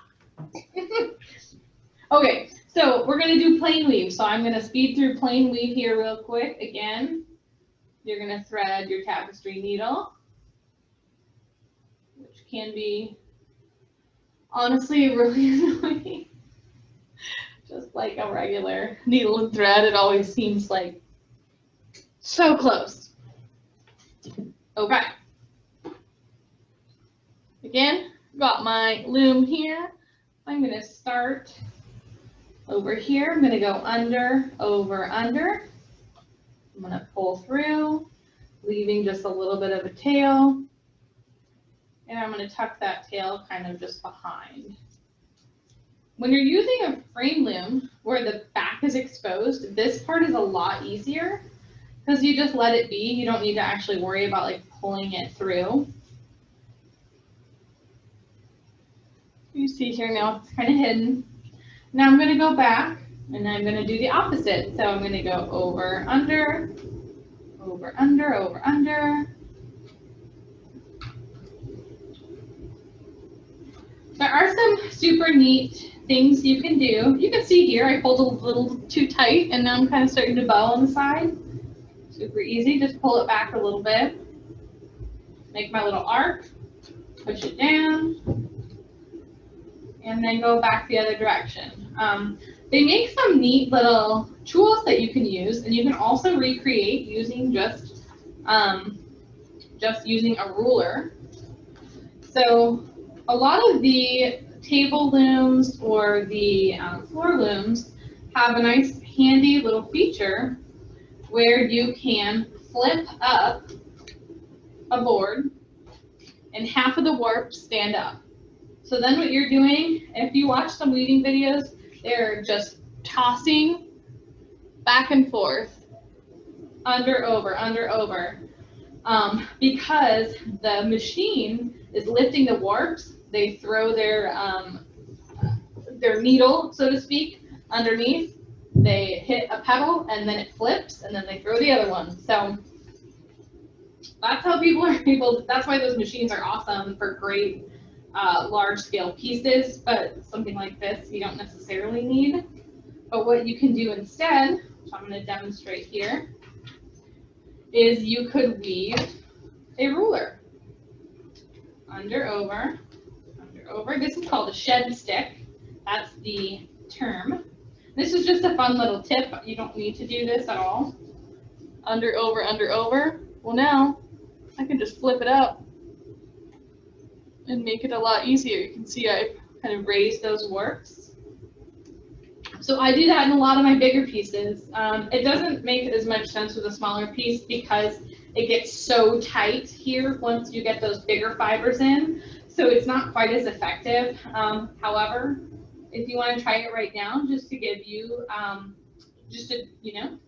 Okay, so we're going to do plain weave. So I'm going to speed through plain weave here real quick. Again, you're going to thread your tapestry needle, which can be honestly really annoying. Just like a regular needle and thread, it always seems like so close. Okay. Again, got my loom here. I'm going to start over here. I'm going to go under, over, under. I'm going to pull through, leaving just a little bit of a tail. And I'm going to tuck that tail kind of just behind. When you're using a frame loom where the back is exposed, this part is a lot easier because you just let it be. You don't need to actually worry about like pulling it through. You see here now it's kind of hidden. Now I'm going to go back and I'm going to do the opposite. So I'm going to go over, under, over, under, over, under. There are some super neat things you can do. You can see here I pulled a little too tight and now I'm kind of starting to bow on the side. Super easy, just pull it back a little bit. Make my little arc, push it down, and then go back the other direction. They make some neat little tools that you can use, and you can also recreate using just using a ruler. So a lot of the table looms or the floor looms have a nice handy little feature where you can flip up a board and half of the warps stand up. So then what you're doing, if you watch some weaving videos, they're just tossing back and forth, under, over, because the machine is lifting the warps. They throw their needle, so to speak, underneath. They hit a pedal and then it flips and then they throw the other one. So that's how people are able to, that's why those machines are awesome for great large scale pieces, but something like this you don't necessarily need. But what you can do instead, which I'm going to demonstrate here, is you could weave a ruler. Under, over, under, over. This is called a shed stick. That's the term. This is just a fun little tip. You don't need to do this at all. Under, over, under, over. Well, now I can just flip it up and make it a lot easier. You can see I kind of raised those warps. So I do that in a lot of my bigger pieces. It doesn't make as much sense with a smaller piece because it gets so tight here once you get those bigger fibers in. So it's not quite as effective. However, if you want to try it right now, just to give you, just to,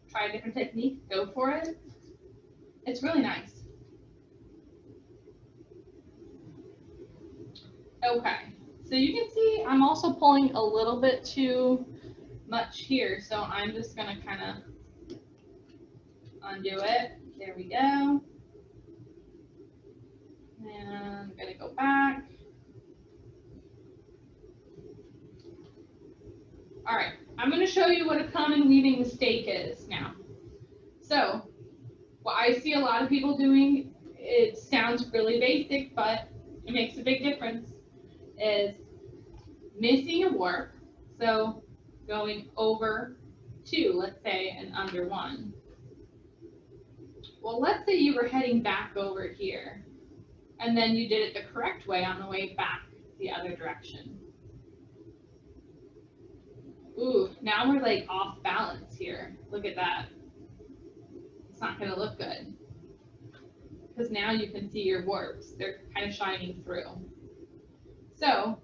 try a different technique, go for it. It's really nice. Okay, so you can see I'm also pulling a little bit too much here, so I'm just going to kind of undo it. There we go. And I'm going to go back. All right, I'm going to show you what a common weaving mistake is now. So what I see a lot of people doing, it sounds really basic, but it makes a big difference, is missing a warp. So going over 2, let's say, and under 1. Well, let's say you were heading back over here, and then you did it the correct way on the way back the other direction. Ooh, now we're like off balance here. Look at that. It's not going to look good. Because now you can see your warps. They're kind of shining through. So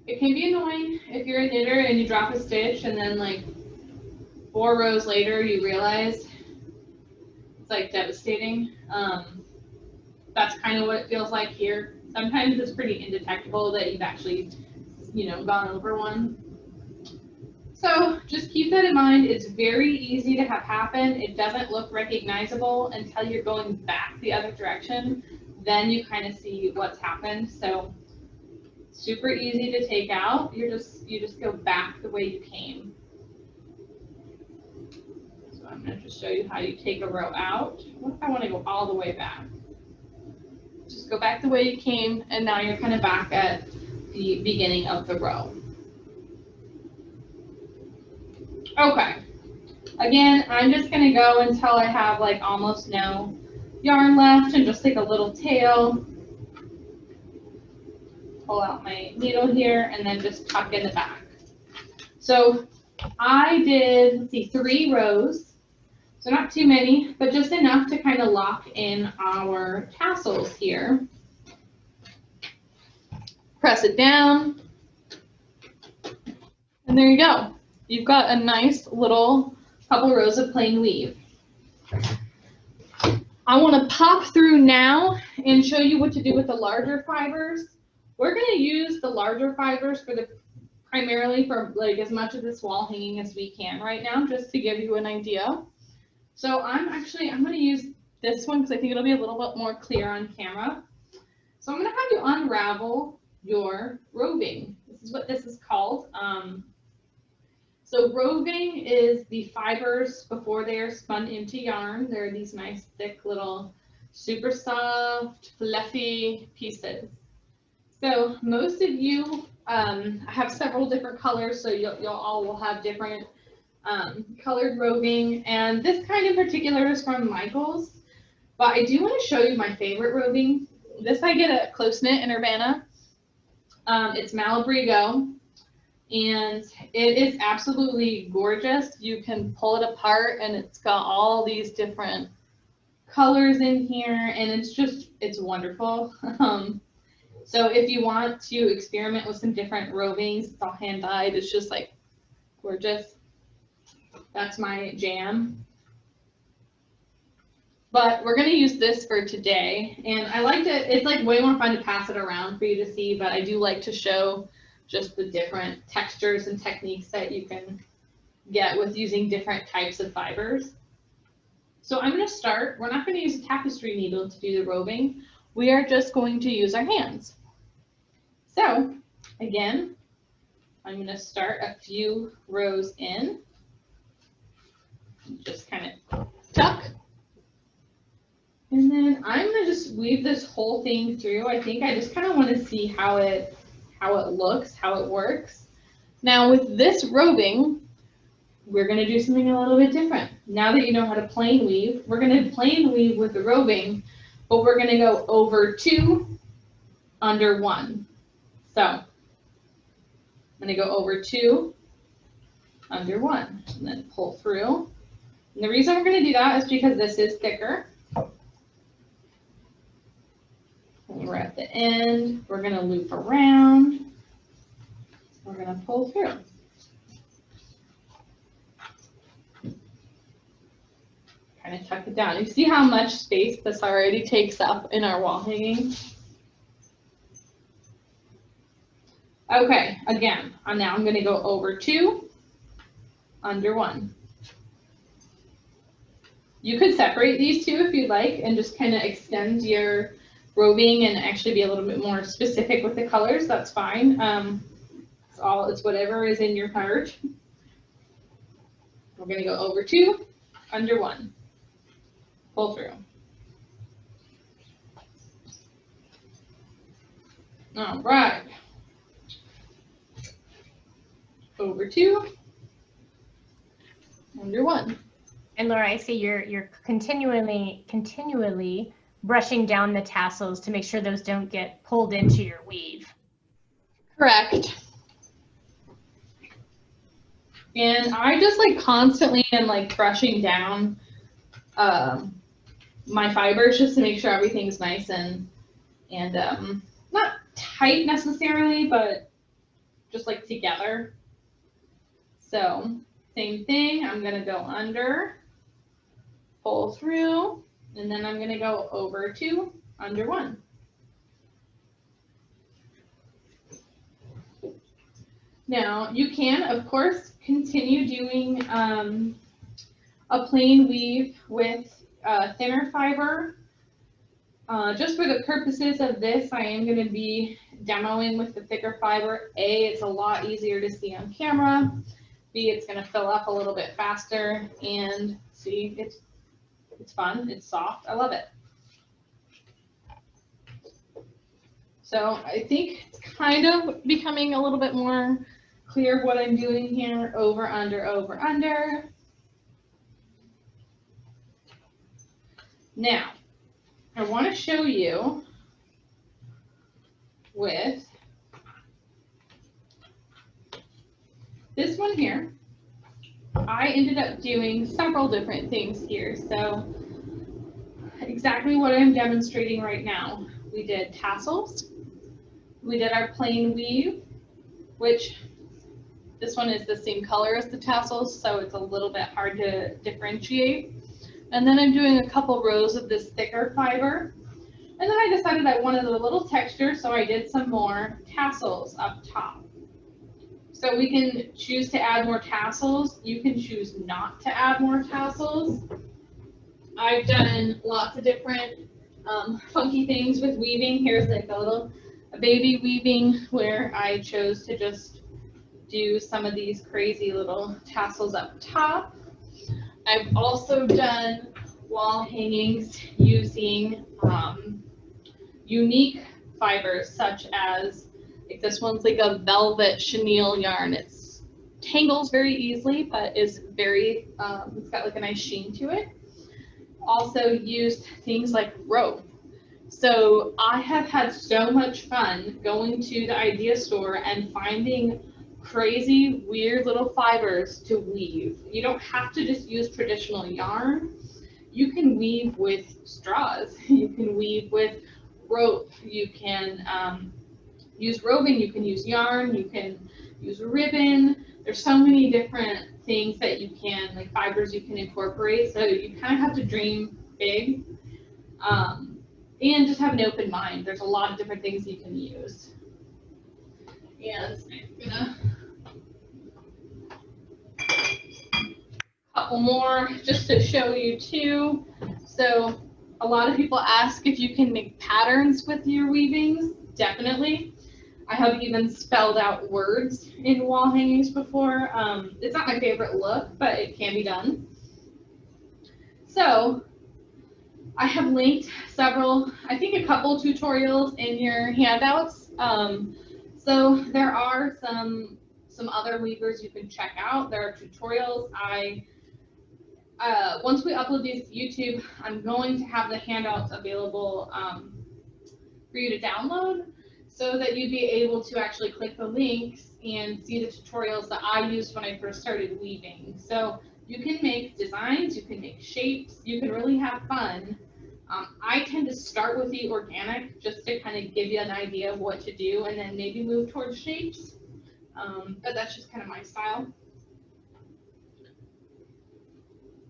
it can be annoying if you're a knitter and you drop a stitch and then like 4 rows later you realize it's like devastating. That's kind of what it feels like here. Sometimes it's pretty indetectable that you've actually, gone over one. So just keep that in mind. It's very easy to have happen. It doesn't look recognizable until you're going back the other direction. Then you kind of see what's happened. So super easy to take out. You just go back the way you came. So I'm going to just show you how you take a row out. What if I want to go all the way back? Just go back the way you came, and now you're kind of back at the beginning of the row. Okay, again, I'm just going to go until I have like almost no yarn left and just take a little tail, pull out my needle here, and then just tuck in the back. So I did, let's see, 3 rows, so not too many, but just enough to kind of lock in our tassels here. Press it down, and there you go. You've got a nice little couple rows of plain weave. I want to pop through now and show you what to do with the larger fibers. We're going to use the larger fibers for primarily for like as much of this wall hanging as we can right now, just to give you an idea. So I'm going to use this one because I think it'll be a little bit more clear on camera. So I'm going to have you unravel your roving. This is what this is called. So roving is the fibers before they are spun into yarn. They're these nice, thick, little, super soft, fluffy pieces. So most of you have several different colors, so you'll all will have different colored roving. And this kind in particular is from Michael's. But I do want to show you my favorite roving. This I get at Close Knit in Urbana. It's Malabrigo. And it is absolutely gorgeous. You can pull it apart and it's got all these different colors in here, and it's wonderful. So if you want to experiment with some different rovings, it's all hand dyed. It's just like gorgeous. That's my jam. But we're going to use this for today. And I like to, it's like way more fun to pass it around for you to see, but I do like to show just the different textures and techniques that you can get with using different types of fibers. So I'm going to start, we're not going to use a tapestry needle to do the roving. We are just going to use our hands. So again, I'm going to start a few rows in. Just kind of tuck. And then I'm going to just weave this whole thing through. I think I just kind of want to see how it looks, how it works. Now with this roving, we're going to do something a little bit different. Now that you know how to plain weave, we're going to plain weave with the roving, but we're going to go over 2, under 1. So I'm going to go over 2, under 1, and then pull through. And the reason we're going to do that is because this is thicker. When we're at the end, we're going to loop around. We're going to pull through. Kind of tuck it down. You see how much space this already takes up in our wall hanging? Okay, again, now I'm going to go over 2, under 1. You could separate these two if you'd like and just kind of extend your roving and actually be a little bit more specific with the colors. That's fine. It's whatever is in your heart. We're going to go over 2, under 1. Pull through. All right. Over 2, under 1. And Laura, I see you're continually brushing down the tassels to make sure those don't get pulled into your weave. Correct. And I just like constantly am like brushing down my fibers just to make sure everything's nice and not tight necessarily, but just like together. So same thing, I'm gonna go under, pull through, and then I'm gonna go over 2, under 1. Now you can, of course, continue doing a plain weave with thinner fiber. Just for the purposes of this, I am going to be demoing with the thicker fiber. A, it's a lot easier to see on camera. B, it's going to fill up a little bit faster. And C, it's fun. It's soft. I love it. So I think it's kind of becoming a little bit more clear what I'm doing here. Over, under, over, under. Now, I want to show you with this one here. I ended up doing several different things here. So exactly what I'm demonstrating right now. We did tassels. We did our plain weave, which this one is the same color as the tassels, so it's a little bit hard to differentiate. And then I'm doing a couple rows of this thicker fiber. And then I decided I wanted a little texture, so I did some more tassels up top. So we can choose to add more tassels. You can choose not to add more tassels. I've done lots of different funky things with weaving. Here's like a baby weaving where I chose to just do some of these crazy little tassels up top. I've also done wall hangings using unique fibers such as, like this one's like a velvet chenille yarn. It tangles very easily, but is very, it's got like a nice sheen to it. Also used things like rope. So I have had so much fun going to the idea store and finding crazy, weird little fibers to weave. You don't have to just use traditional yarn. You can weave with straws. You can weave with rope. You can use roving. You can use yarn. You can use ribbon. There's so many different things that you can, like fibers you can incorporate. So you kind of have to dream big and just have an open mind. There's a lot of different things you can use. And I'm gonna couple more just to show you too. So a lot of people ask if you can make patterns with your weavings. Definitely. I have even spelled out words in wall hangings before. It's not my favorite look, but it can be done. So I have linked several, I think a couple tutorials in your handouts. So there are some other weavers you can check out. There are tutorials. Once we upload these to YouTube, I'm going to have the handouts available for you to download. so that you'd be able to actually click the links and see the tutorials that I used when I first started weaving. So you can make designs, you can make shapes, you can really have fun. I tend to start with the organic just to kind of give you an idea of what to do and then maybe move towards shapes. But that's just kind of my style.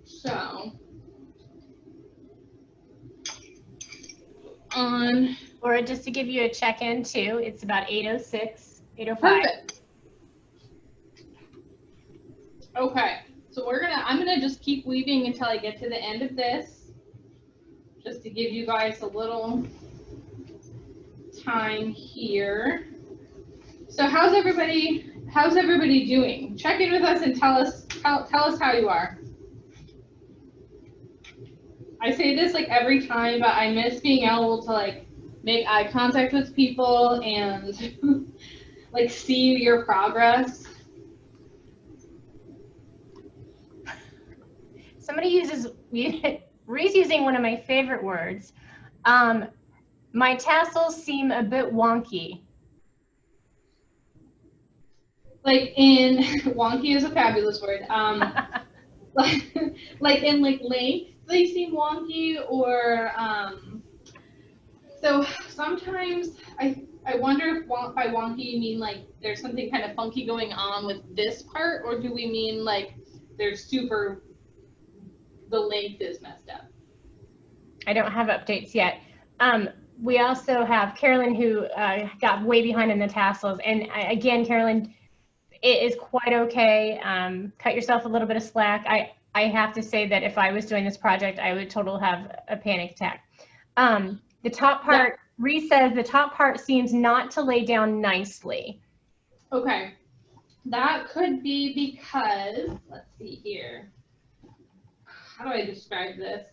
So, Laura, just to give you a check-in too, it's about 8:06, 8:05. Perfect. Okay, so I'm gonna just keep weaving until I get to the end of this, just to give you guys a little time here. So how's everybody doing? Check in with us and tell us how you are. I say this like every time, but I miss being able to like make eye contact with people and like see your progress. Somebody Ree's using one of my favorite words. My tassels seem a bit wonky. Like in wonky is a fabulous word. Like in like length, they seem wonky, or so sometimes I wonder if by wonky you mean like there's something kind of funky going on with this part, or do we mean like the length is messed up? I don't have updates yet. We also have Carolyn who got way behind in the tassels. And again, Carolyn, it is quite okay. Cut yourself a little bit of slack. I have to say that if I was doing this project, I would totally have a panic attack. The top part, Reese says the top part seems not to lay down nicely. Okay, that could be because, let's see here. How do I describe this?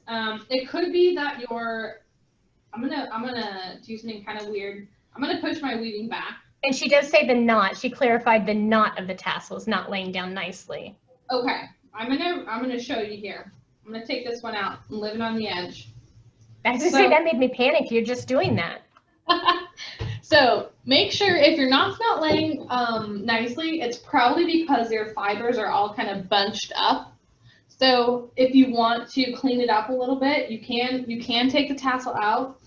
It could be that I'm gonna do something kind of weird. I'm gonna push my weaving back. And she does say the knot. She clarified the knot of the tassels not laying down nicely. Okay, I'm gonna show you here. I'm gonna take this one out. I'm living on the edge. That made me panic. You're just doing that. So make sure if your knot's not laying nicely, it's probably because your fibers are all kind of bunched up. So if you want to clean it up a little bit, you can take the tassel out.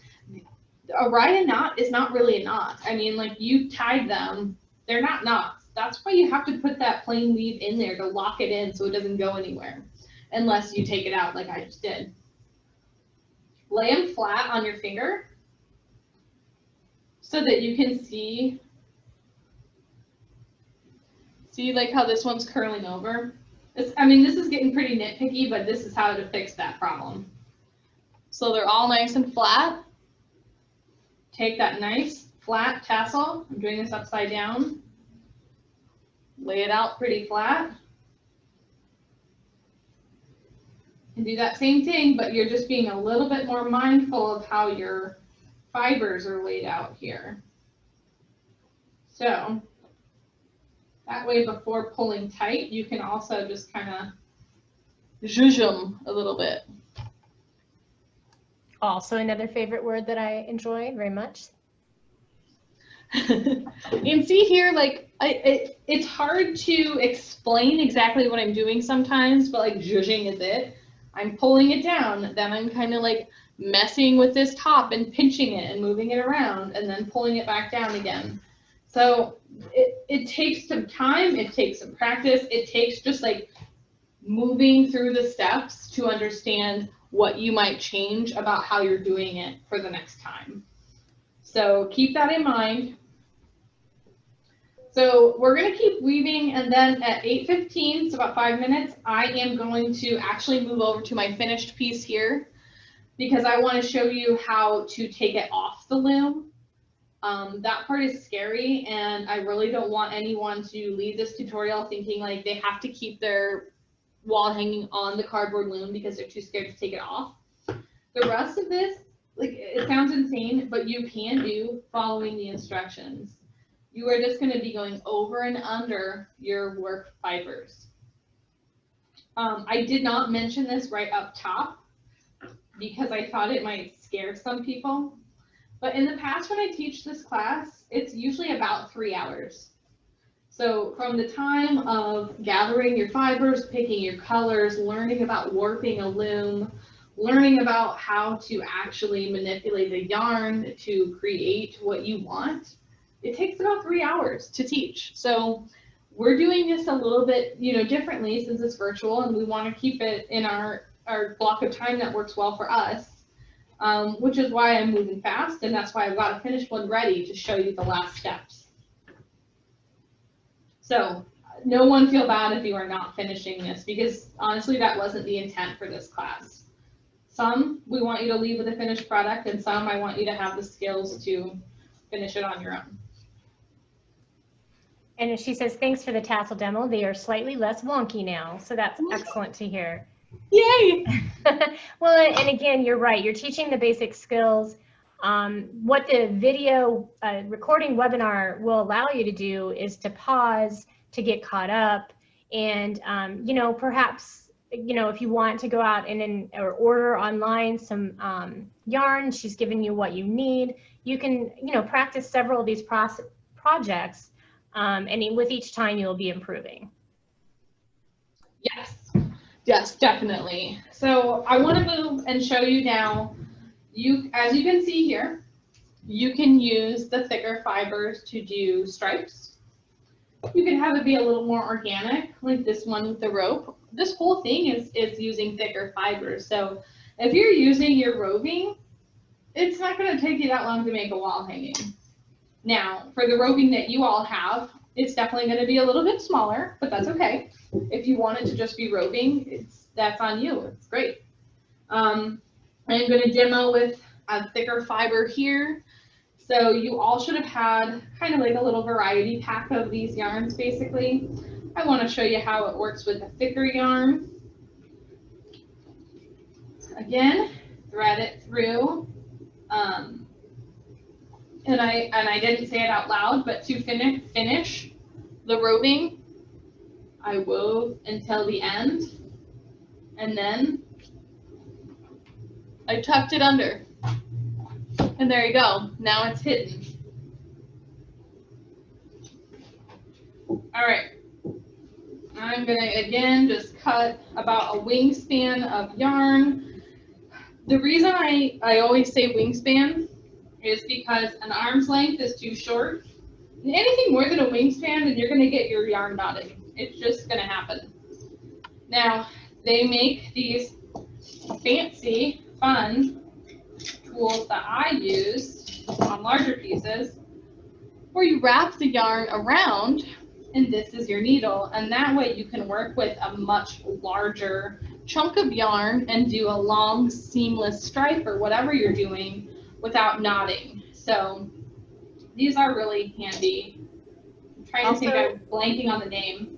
A right knot is not really a knot. I mean, like you tied them, they're not knots. That's why you have to put that plain weave in there to lock it in so it doesn't go anywhere, unless you take it out like I just did. Lay them flat on your finger so that you can see like how this one's curling over. I mean, this is getting pretty nitpicky, but this is how to fix that problem. So they're all nice and flat. Take that nice flat tassel. I'm doing this upside down. Lay it out pretty flat. And do that same thing, but you're just being a little bit more mindful of how your fibers are laid out here. So that way, before pulling tight, you can also just kind of zhuzh them a little bit. Also another favorite word that I enjoy very much. And see here, like it's hard to explain exactly what I'm doing sometimes, but like zhuzhing is it. I'm pulling it down, then I'm kind of like messing with this top and pinching it and moving it around and then pulling it back down again. So it takes some time, it takes some practice, it takes just like moving through the steps to understand what you might change about how you're doing it for the next time. So keep that in mind. So we're going to keep weaving, and then at 8:15, so about 5 minutes, I am going to actually move over to my finished piece here because I want to show you how to take it off the loom. That part is scary, and I really don't want anyone to leave this tutorial thinking like they have to keep their wall hanging on the cardboard loom because they're too scared to take it off. The rest of this, like, it sounds insane, but you can do following the instructions. You are just going to be going over and under your work fibers. I did not mention this right up top because I thought it might scare some people, But in the past, when I teach this class, it's usually about 3 hours. So from the time of gathering your fibers, picking your colors, learning about warping a loom, learning about how to actually manipulate the yarn to create what you want, it takes about 3 hours to teach. So we're doing this a little bit, differently since it's virtual, and we want to keep it in our block of time that works well for us. Which is why I'm moving fast, and that's why I've got a finished one ready to show you the last steps. So no one feel bad if you are not finishing this, because honestly, that wasn't the intent for this class. Some we want you to leave with a finished product, and some I want you to have the skills to finish it on your own. And she says, thanks for the tassel demo. They are slightly less wonky now. So that's excellent to hear. Yay! Well, and again, you're right. You're teaching the basic skills. What the video recording webinar will allow you to do is to pause, to get caught up, and perhaps if you want to go out or order online some yarn, she's given you what you need. You can practice several of these projects, and with each time you'll be improving. Yes, definitely. So I want to move and show you now. As you can see here, you can use the thicker fibers to do stripes. You can have it be a little more organic, like this one with the rope. This whole thing is using thicker fibers. So if you're using your roving, it's not going to take you that long to make a wall hanging. Now, for the roving that you all have, it's definitely going to be a little bit smaller, but that's okay. If you want it to just be roving, that's on you. It's great. I'm going to demo with a thicker fiber here. So you all should have had kind of like a little variety pack of these yarns, basically. I want to show you how it works with a thicker yarn. Again, thread it through. And I didn't say it out loud, but to finish the roving, I wove until the end, and then I tucked it under. And there you go. Now it's hidden. All right. I'm going to, again, just cut about a wingspan of yarn. The reason I always say wingspan is because an arm's length is too short. And anything more than a wingspan, and you're going to get your yarn knotted. It's just going to happen. Now, they make these fancy, fun tools that I use on larger pieces, where you wrap the yarn around, and this is your needle, and that way you can work with a much larger chunk of yarn and do a long seamless stripe or whatever you're doing without knotting. So these are really handy. I'm trying to think, I'm blanking on the name.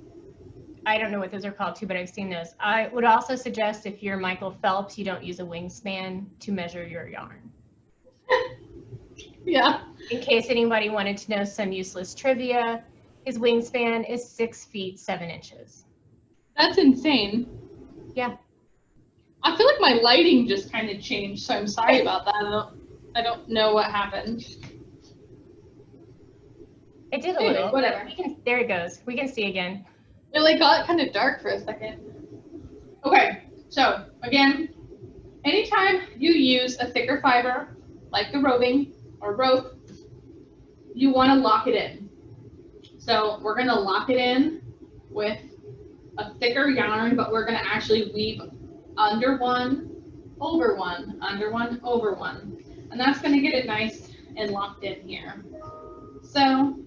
I don't know what those are called too, but I've seen those. I would also suggest if you're Michael Phelps, you don't use a wingspan to measure your yarn. Yeah. In case anybody wanted to know some useless trivia, his wingspan is 6 feet 7 inches. That's insane. Yeah. I feel like my lighting just kind of changed, so I'm sorry about that. I don't know what happened. It did a Anyway, little. whatever. There it goes. We can see again. It like got kind of dark for a second. Okay, so again, anytime you use a thicker fiber, like the roving or rope, you want to lock it in. So we're going to lock it in with a thicker yarn, but we're going to actually weave under one, over one, under one, over one. And that's going to get it nice and locked in here. So I'm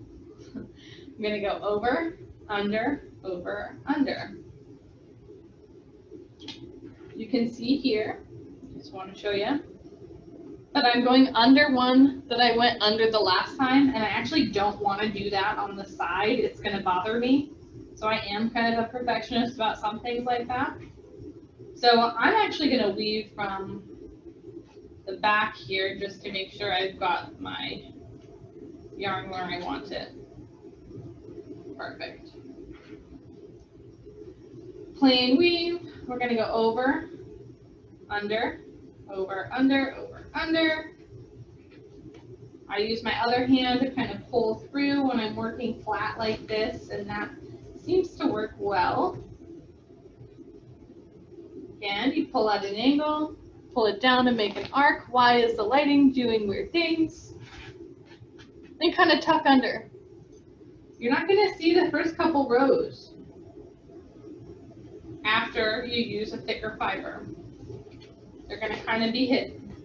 going to go over, under, under. You can see here, just want to show you, but I'm going under one that I went under the last time, and I actually don't want to do that on the side. It's going to bother me. So I am kind of a perfectionist about some things like that. So I'm actually going to weave from the back here just to make sure I've got my yarn where I want it. Perfect. Plain weave, we're going to go over, under, over, under, over, under. I use my other hand to kind of pull through when I'm working flat like this, and that seems to work well. And you pull at an angle, pull it down and make an arc. Why is the lighting doing weird things? And kind of tuck under. You're not going to see the first couple rows after you use a thicker fiber. They're going to kind of be hidden,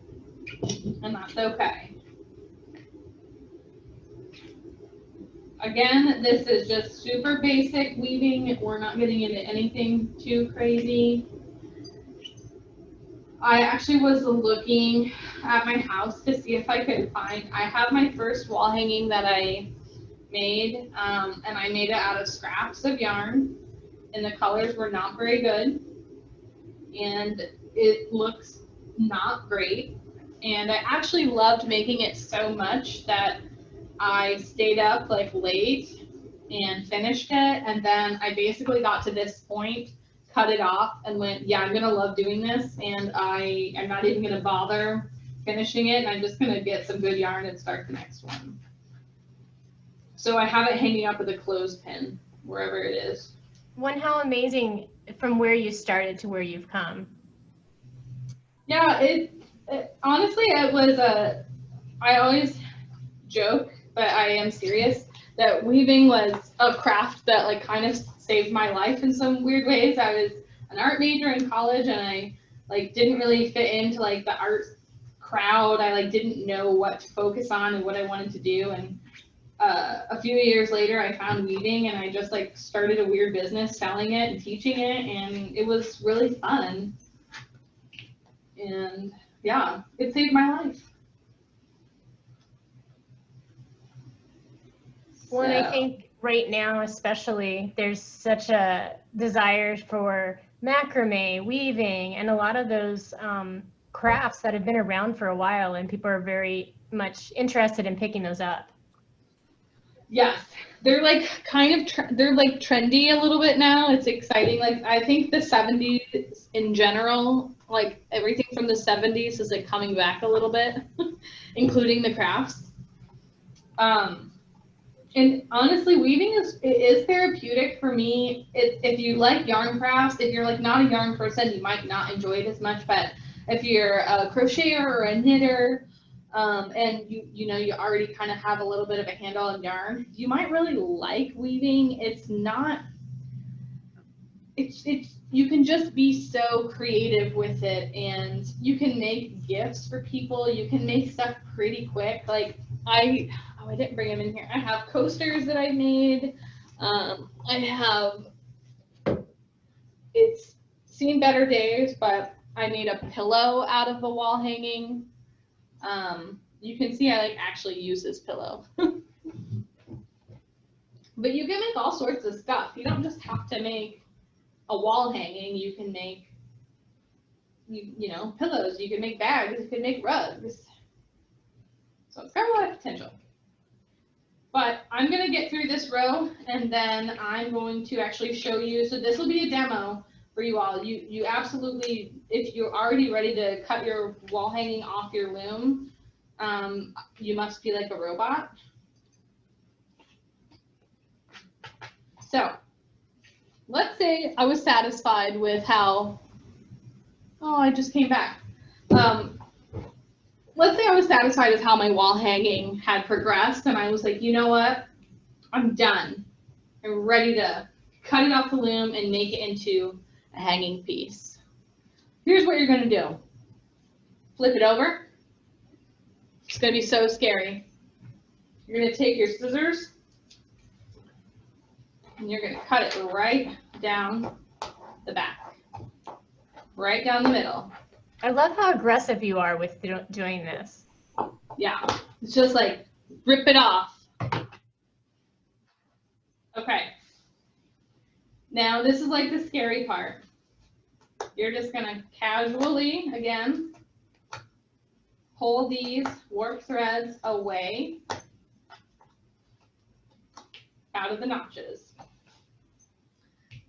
and that's okay. Again, this is just super basic weaving. We're not getting into anything too crazy. I actually was looking at my house to see if I could find, I have my first wall hanging that I made, and I made it out of scraps of yarn, and the colors were not very good, and it looks not great. And I actually loved making it so much that I stayed up like late and finished it, and then I basically got to this point, cut it off, and went, yeah, I'm gonna love doing this, and I am not even gonna bother finishing it, and I'm just gonna get some good yarn and start the next one. So I have it hanging up with a clothespin, wherever it is. How amazing from where you started to where you've come. Yeah, it honestly, it was I always joke, but I am serious, that weaving was a craft that like kind of saved my life in some weird ways. I was an art major in college, and I like didn't really fit into like the art crowd. I like didn't know what to focus on and what I wanted to do, and a few years later I found weaving, and I just like started a weird business selling it and teaching it, and it was really fun. And yeah, it saved my life. Well, and I think right now especially there's such a desire for macrame, weaving, and a lot of those crafts that have been around for a while, and people are very much interested in picking those up. Yes, they're like kind of they're like trendy a little bit now. It's exciting. Like I think the 70s in general, like everything from the 70s is like coming back a little bit, including the crafts. And honestly, weaving is therapeutic for me. If you like yarn crafts, if you're like not a yarn person, you might not enjoy it as much. But if you're a crocheter or a knitter, and you know you already kind of have a little bit of a handle on yarn, you might really like weaving. It's you can just be so creative with it, and you can make gifts for people. You can make stuff pretty quick. Like I didn't bring them in here. I have coasters that I made. It's seen better days, but I made a pillow out of the wall hanging. You can see I like actually use this pillow. But you can make all sorts of stuff. You don't just have to make a wall hanging. You can make, you know, pillows. You can make bags. You can make rugs. So it's got a lot of potential. But I'm going to get through this row, and then I'm going to actually show you. So this will be a demo for you all. You absolutely, if you're already ready to cut your wall hanging off your loom, you must be like a robot. So let's say I was satisfied with how, I just came back. Let's say I was satisfied with how my wall hanging had progressed, and I was like, you know what? I'm done. I'm ready to cut it off the loom and make it into a hanging piece. Here's what you're going to do. Flip it over. It's going to be so scary. You're going to take your scissors, and you're going to cut it right down the back, right down the middle. I love how aggressive you are with doing this. Yeah, it's just like rip it off. Okay. Now this is like the scary part. You're just gonna casually, again, pull these warp threads away out of the notches.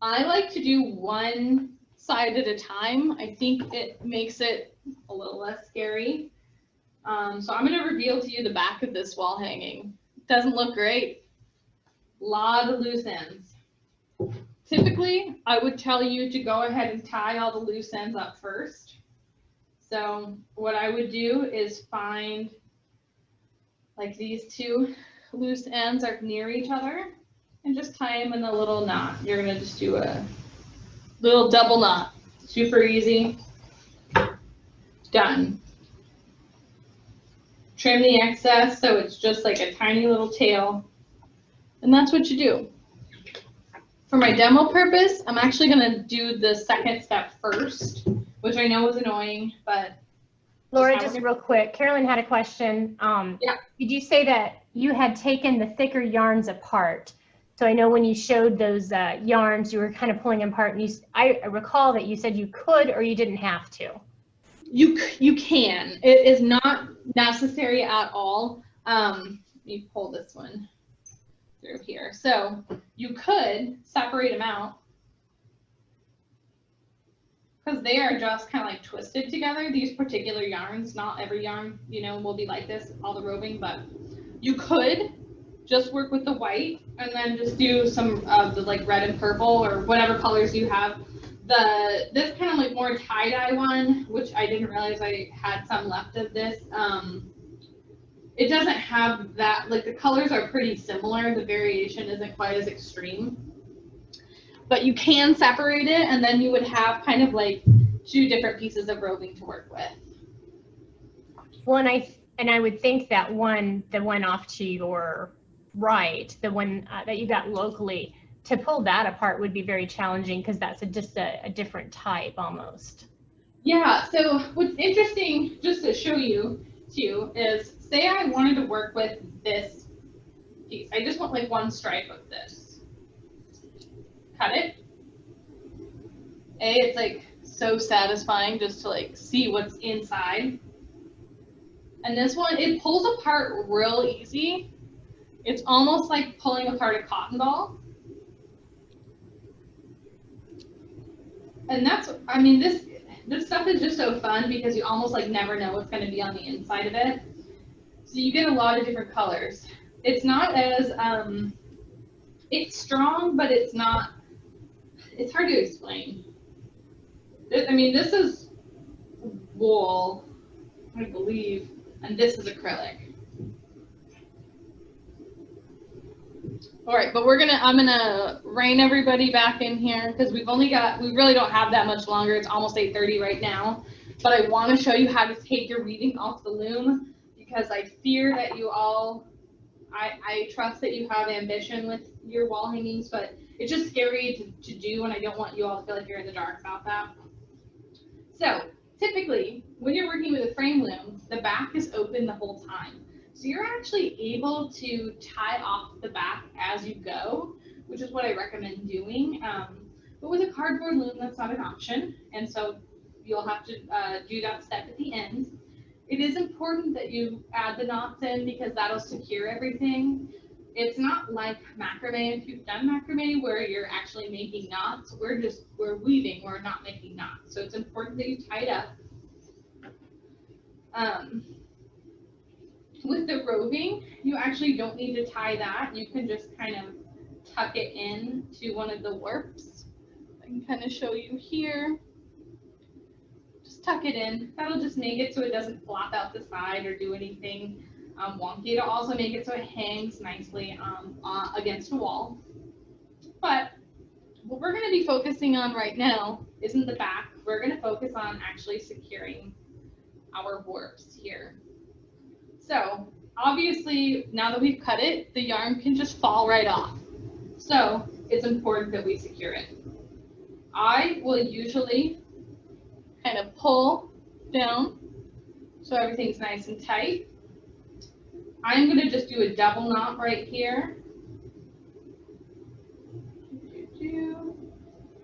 I like to do one side at a time. I think it makes it a little less scary. So I'm going to reveal to you the back of this wall hanging. Doesn't look great. A lot of loose ends. Typically, I would tell you to go ahead and tie all the loose ends up first. So what I would do is find like these two loose ends are near each other and just tie them in a little knot. You're going to just do a little double knot. Super easy. Done. Trim the excess so it's just like a tiny little tail. And that's what you do. For my demo purpose, I'm actually going to do the second step first, which I know is annoying, but. Laura, just real quick, Carolyn had a question. Yeah. Did you say that you had taken the thicker yarns apart? So I know when you showed those yarns, you were kind of pulling them apart, and I recall that you said you could or you didn't have to. You can. It is not necessary at all. Let me pull this one through here. So you could separate them out because they are just kind of like twisted together. These particular yarns, not every yarn, you know, will be like this, all the roving, but you could just work with the white and then just do some of the like red and purple or whatever colors you have. This kind of like more tie-dye one, which I didn't realize I had some left of this. It doesn't have that, like the colors are pretty similar. The variation isn't quite as extreme. But you can separate it and then you would have kind of like two different pieces of roving to work with. Well, and I would think that the one off to your right, the one that you got locally, to pull that apart would be very challenging because that's just a different type almost. Yeah, so what's interesting, just to show you too, is say I wanted to work with this piece. I just want like one stripe of this. Cut it. It's like so satisfying just to like see what's inside. And this one, it pulls apart real easy. It's almost like pulling apart a cotton ball. And that's, I mean, this stuff is just so fun because you almost like never know what's going to be on the inside of it. So you get a lot of different colors. It's not as, it's strong, but it's not, it's hard to explain. I mean, this is wool, I believe, and this is acrylic. All right, but I'm gonna rein everybody back in here because we really don't have that much longer. It's almost 8:30 right now, but I want to show you how to take your weaving off the loom because I fear that you all, I trust that you have ambition with your wall hangings, but it's just scary to do, and I don't want you all to feel like you're in the dark about that. So typically, when you're working with a frame loom, the back is open the whole time. So you're actually able to tie off the back as you go, which is what I recommend doing. But with a cardboard loom, that's not an option. And so you'll have to do that step at the end. It is important that you add the knots in because that'll secure everything. It's not like macrame. If you've done macrame where you're actually making knots, we're weaving, we're not making knots. So it's important that you tie it up. With the roving, you actually don't need to tie that. You can just kind of tuck it in to one of the warps. I can kind of show you here. Just tuck it in. That'll just make it so it doesn't flop out the side or do anything wonky. It'll also make it so it hangs nicely against a wall. But what we're going to be focusing on right now isn't the back. We're going to focus on actually securing our warps here. So obviously, now that we've cut it, the yarn can just fall right off. So it's important that we secure it. I will usually kind of pull down so everything's nice and tight. I'm going to just do a double knot right here.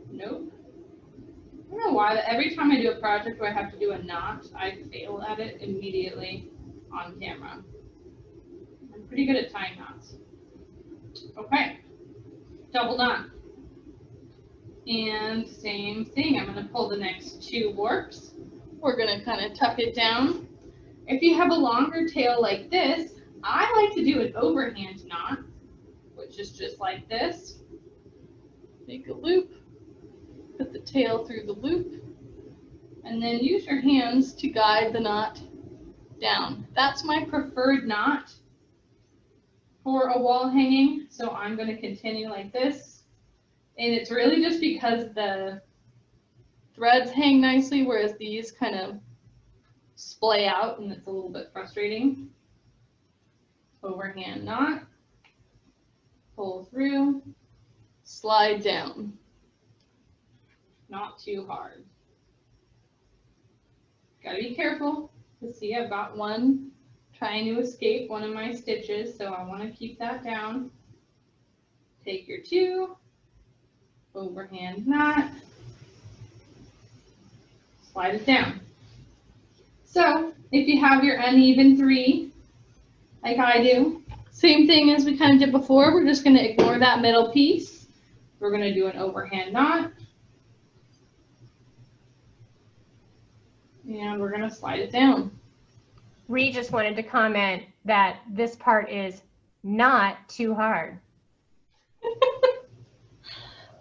Nope. I don't know why, every time I do a project where I have to do a knot, I fail at it immediately on camera. I'm pretty good at tying knots. Okay, double knot. And same thing, I'm going to pull the next two warps. We're going to kind of tuck it down. If you have a longer tail like this, I like to do an overhand knot, which is just like this. Make a loop, put the tail through the loop, and then use your hands to guide the knot down. That's my preferred knot for a wall hanging, so I'm going to continue like this. And it's really just because the threads hang nicely, whereas these kind of splay out, and it's a little bit frustrating. Overhand knot, pull through, slide down. Not too hard. Gotta be careful. You see, I've got one trying to escape one of my stitches, so I want to keep that down. Take your 2, overhand knot, slide it down. So if you have your uneven 3, like I do, same thing as we kind of did before, we're just going to ignore that middle piece. We're going to do an overhand knot. And we're going to slide it down. Ree just wanted to comment that this part is not too hard.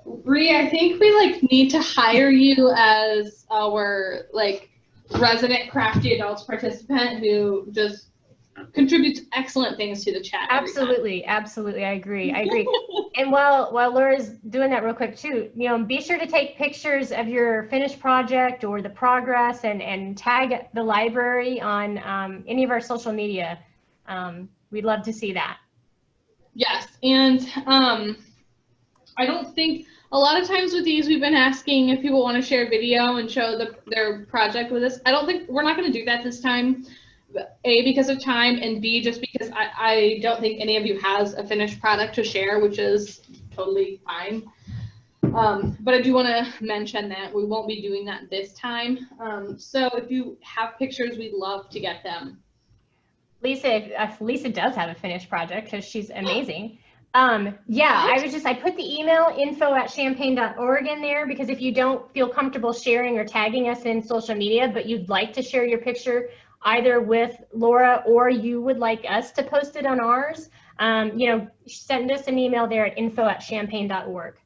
Ree, I think we need to hire you as our resident Crafty Adults participant who just contributes excellent things to the chat. Absolutely, absolutely, I agree. And while Laura's doing that real quick too, be sure to take pictures of your finished project or the progress and tag the library on any of our social media. We'd love to see that. Yes, and I don't think, a lot of times with these, we've been asking if people want to share video and show their project with us. I don't think, we're not going to do that this time. A, because of time, and B, just because I don't think any of you has a finished product to share, which is totally fine. But I do want to mention that we won't be doing that this time. So if you have pictures, we'd love to get them. Lisa, if Lisa does have a finished project, because she's amazing. Yeah, I put the email info@champaign.org in there, because if you don't feel comfortable sharing or tagging us in social media, but you'd like to share your picture either with Laura or you would like us to post it on ours, send us an email there at info@champaign.org.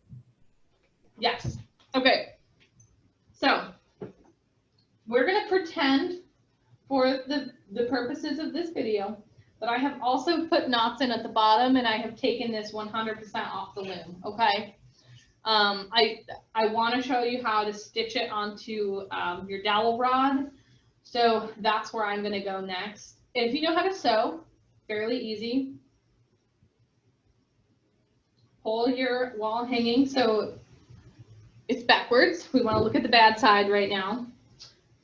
Yes. Okay. So we're going to pretend for the purposes of this video that I have also put knots in at the bottom, and I have taken this 100% off the loom. Okay. I want to show you how to stitch it onto your dowel rod. So that's where I'm going to go next. If you know how to sew, fairly easy. Pull your wall hanging so it's backwards. We want to look at the bad side right now.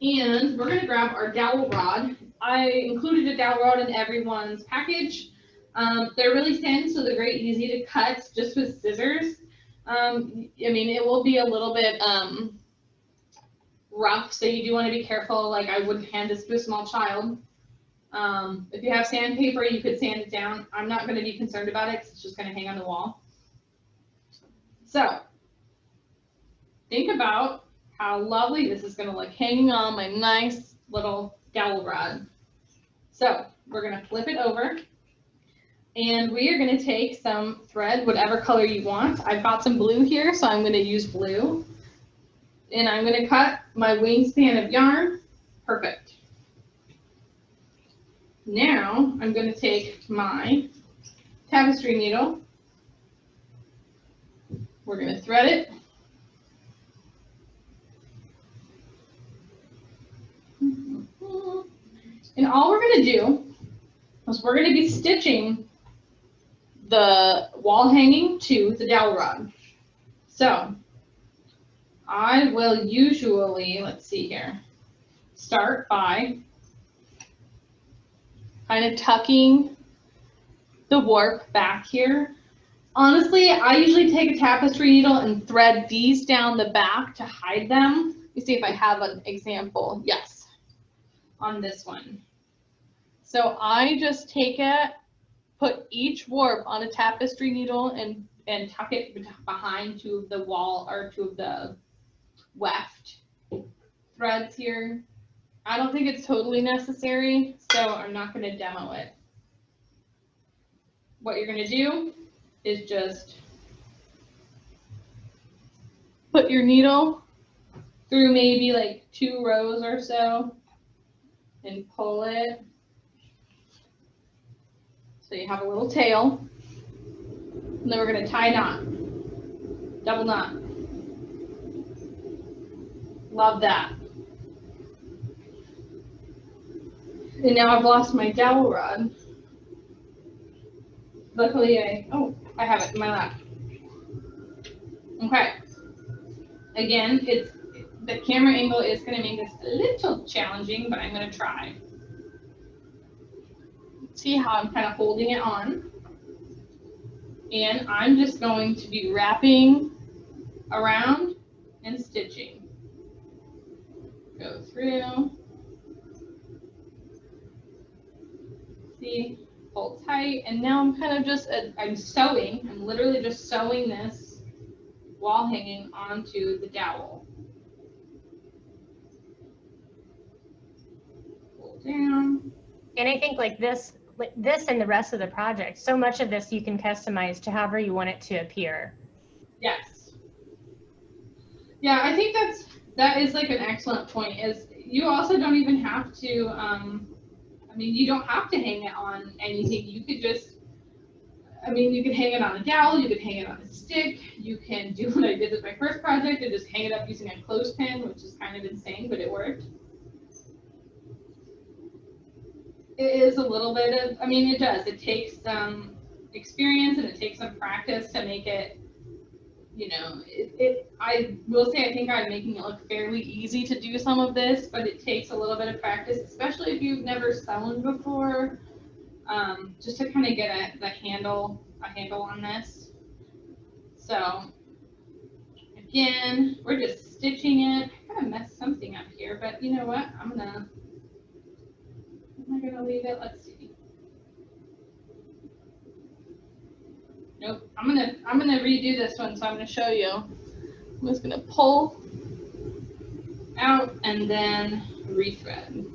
And we're going to grab our dowel rod. I included a dowel rod in everyone's package. They're really thin, so they're very easy to cut just with scissors. I mean, it will be a little bit rough, so you do want to be careful. Like, I wouldn't hand this to a small child. If you have sandpaper, you could sand it down. I'm not going to be concerned about it because it's just going to hang on the wall. So think about how lovely this is going to look hanging on my nice little dowel rod. So we're going to flip it over, and we are going to take some thread, whatever color you want. I've got some blue here, so I'm going to use blue. And I'm going to cut my wingspan of yarn. Perfect. Now I'm going to take my tapestry needle. We're going to thread it. And all we're going to do is we're going to be stitching the wall hanging to the dowel rod. So I will usually, let's see here, start by kind of tucking the warp back here. Honestly, I usually take a tapestry needle and thread these down the back to hide them. Let me see if I have an example. Yes, on this one. So I just take it, put each warp on a tapestry needle and tuck it behind two of the wall or two of the weft threads here. I don't think it's totally necessary, so I'm not going to demo it. What you're going to do is just put your needle through maybe like 2 rows or so and pull it so you have a little tail. And then we're going to tie a knot, double knot. Love that. And now I've lost my dowel rod. Luckily I have it in my lap. Okay. Again, the camera angle is going to make this a little challenging, but I'm going to try. See how I'm kind of holding it on. And I'm just going to be wrapping around and stitching. Go through. See, pull tight. And now I'm kind of just, I'm sewing. I'm literally just sewing this wall hanging onto the dowel. Pull down. And I think like this and the rest of the project, so much of this you can customize to however you want it to appear. Yes. Yeah, I think that is like an excellent point. Is you also don't even have to. I mean, you don't have to hang it on anything. You could just. I mean, you could hang it on a dowel. You could hang it on a stick. You can do what I did with my first project and just hang it up using a clothespin, which is kind of insane, but it worked. It is a little bit of, I mean, it does. It takes some experience and it takes some practice to make it, you know, I will say I think I'm making it look fairly easy to do some of this, but it takes a little bit of practice, especially if you've never sewn before, just to kind of get a handle on this. So again, we're just stitching it. I kind of messed something up here, but you know what? Am I gonna leave it? Let's see. Nope. I'm gonna redo this one, so I'm gonna show you. I'm just gonna pull out and then rethread.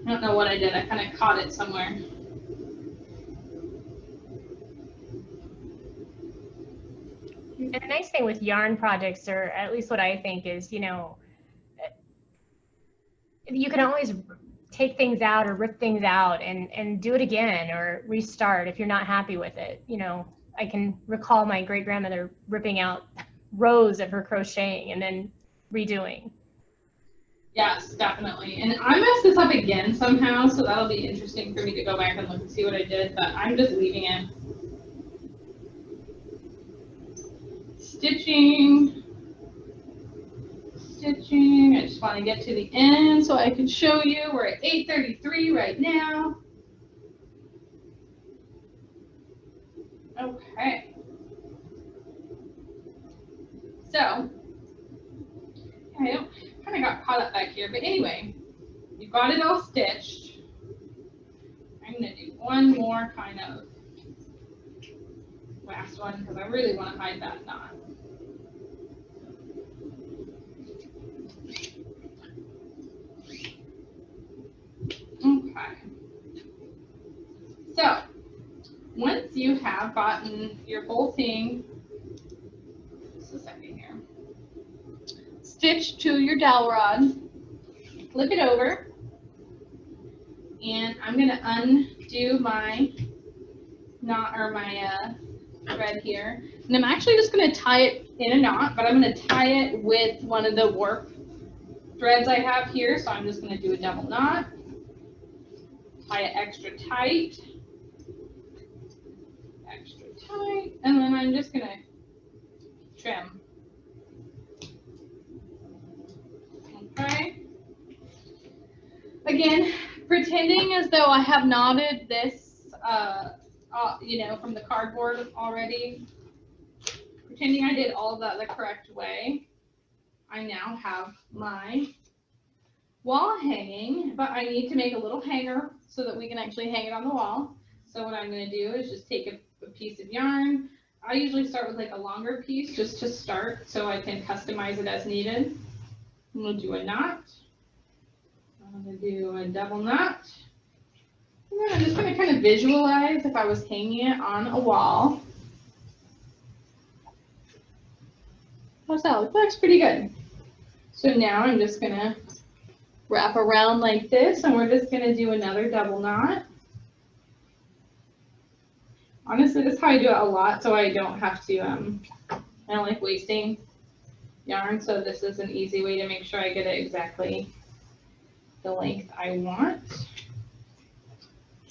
I don't know what I did. I kind of caught it somewhere. And the nice thing with yarn projects, or at least what I think is, you know, you can always take things out or rip things out and do it again or restart if you're not happy with it. You know, I can recall my great grandmother ripping out rows of her crocheting and then redoing. Yes, definitely. And I messed this up again somehow, so that'll be interesting for me to go back and look and see what I did, but I'm just leaving it. Stitching. I just want to get to the end so I can show you. We're at 8:33 right now. Okay. So, I kind of got caught up back here, but anyway, you've got it all stitched. I'm going to do one more kind of last one because I really want to hide that knot. Okay. So, once you have gotten your whole thing, just a second here, stitched to your dowel rod, flip it over, and I'm going to undo my knot or my thread here. And I'm actually just going to tie it in a knot, but I'm going to tie it with one of the warp threads I have here. So I'm just going to do a double knot, tie it extra tight, and then I'm just going to trim. Okay. Again, pretending as though I have knotted this, you know, from the cardboard already. Pretending I did all of that the correct way. I now have my wall hanging, but I need to make a little hanger so that we can actually hang it on the wall. So what I'm going to do is just take a piece of yarn. I usually start with like a longer piece just to start so I can customize it as needed. I'm going to do a knot. I'm going to do a double knot. And then I'm just going to kind of visualize if I was hanging it on a wall. How's that look? That looks pretty good. So now I'm just going to wrap around like this, and we're just going to do another double knot. Honestly, this is how I do it a lot, so I don't have to, I don't like wasting yarn, so this is an easy way to make sure I get it exactly the length I want.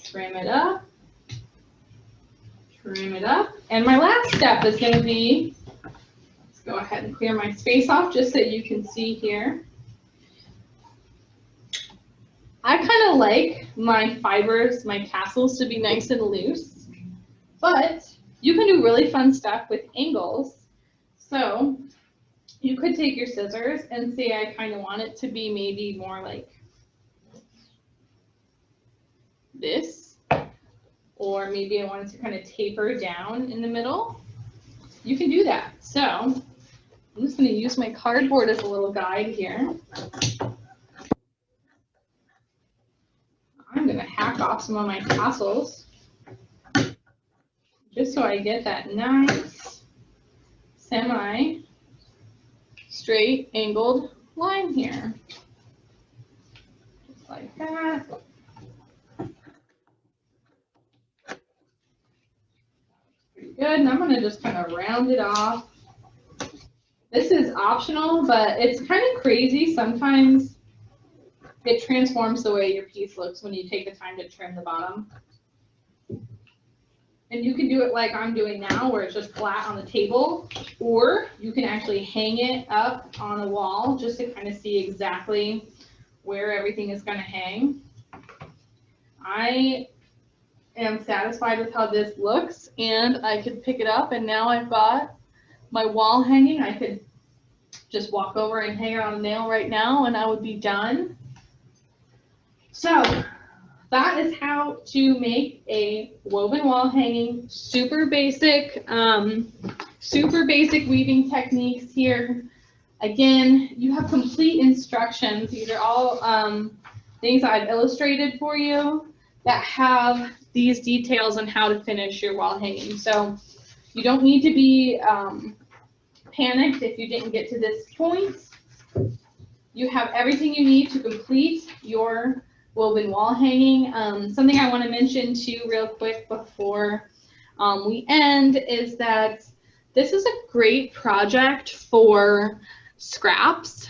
Trim it up, and my last step is going to be, let's go ahead and clear my space off just so you can see here. I kind of like my fibers, my tassels to be nice and loose, but you can do really fun stuff with angles. So you could take your scissors and say I kind of want it to be maybe more like this, or maybe I want it to kind of taper down in the middle. You can do that. So I'm just going to use my cardboard as a little guide here. I'm going to hack off some of my tassels just so I get that nice semi-straight angled line here. Just like that. Pretty good. And I'm going to just kind of round it off. This is optional, but it's kind of crazy. Sometimes it transforms the way your piece looks when you take the time to trim the bottom. And you can do it like I'm doing now, where it's just flat on the table, or you can actually hang it up on a wall just to kind of see exactly where everything is going to hang. I am satisfied with how this looks, and I could pick it up, and now I've got my wall hanging. I could just walk over and hang it on a nail right now, and I would be done. So that is how to make a woven wall hanging. Super basic weaving techniques here. Again, you have complete instructions. These are all things that I've illustrated for you that have these details on how to finish your wall hanging. So you don't need to be panicked if you didn't get to this point. You have everything you need to complete your woven wall hanging. Something I want to mention too real quick before we end is that this is a great project for scraps.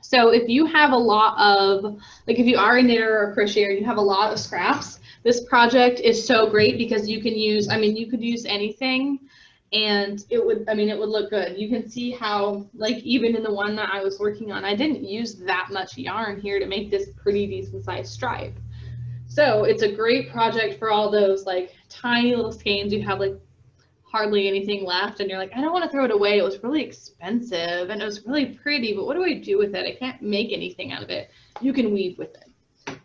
So if you have a lot of, like if you are a knitter or a crocheter, you have a lot of scraps, this project is so great because you can use, you could use anything and it would look good. You can see how, like, even in the one that I was working on, I didn't use that much yarn here to make this pretty decent sized stripe. So it's a great project for all those like tiny little skeins you have like hardly anything left and you're like, I don't want to throw it away. It was really expensive and it was really pretty, but what do I do with it? I can't make anything out of it. You can weave with it.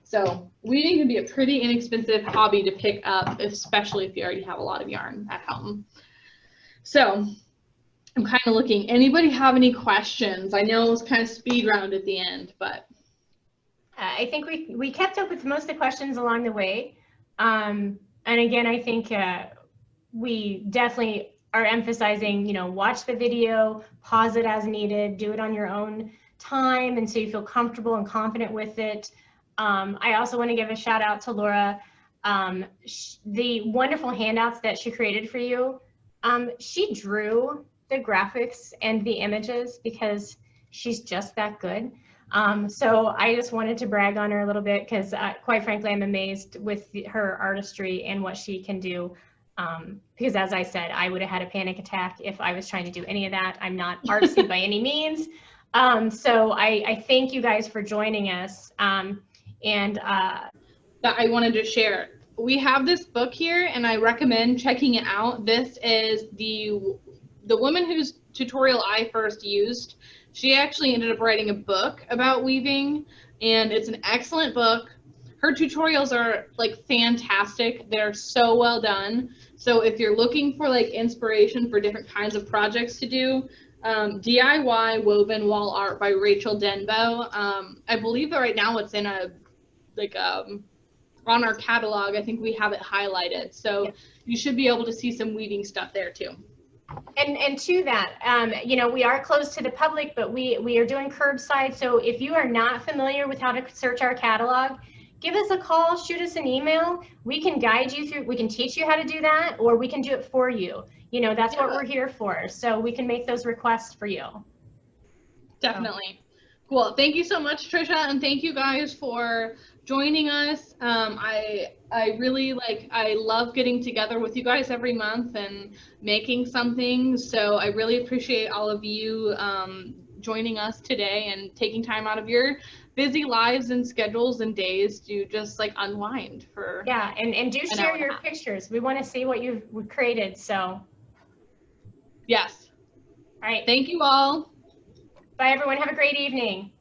So weaving can be a pretty inexpensive hobby to pick up, especially if you already have a lot of yarn at home. So I'm kind of looking, anybody have any questions? I know it was kind of speed round at the end, but. I think we kept up with most of the questions along the way. And again, I think we definitely are emphasizing, watch the video, pause it as needed, do it on your own time, and so you feel comfortable and confident with it. I also want to give a shout out to Laura. The wonderful handouts that she created for you. She drew the graphics and the images because she's just that good. So I just wanted to brag on her a little bit because quite frankly, I'm amazed with her artistry and what she can do. Because as I said, I would have had a panic attack if I was trying to do any of that. I'm not artsy by any means. So I thank you guys for joining us. That I wanted to share. We have this book here and I recommend checking it out. This is the woman whose tutorial I first used. She actually ended up writing a book about weaving and it's an excellent book. Her tutorials are like fantastic. They're so well done. So if you're looking for like inspiration for different kinds of projects to do, DIY woven wall art by Rachel Denbo. I believe that right now it's in on our catalog. I think we have it highlighted. So you should be able to see some weaving stuff there too. And to that, you know, we are closed to the public, but we are doing curbside. So if you are not familiar with how to search our catalog, give us a call, shoot us an email. We can guide you through, we can teach you how to do that, or we can do it for you. You know, that's what we're here for. So we can make those requests for you. Definitely. Cool. Thank you so much, Trisha, and thank you guys for joining us. I really I love getting together with you guys every month and making something. So I really appreciate all of you joining us today and taking time out of your busy lives and schedules and days to just unwind for and do share your pictures. We want to see what you've created. So yes. All right. Thank you all. Bye everyone. Have a great evening.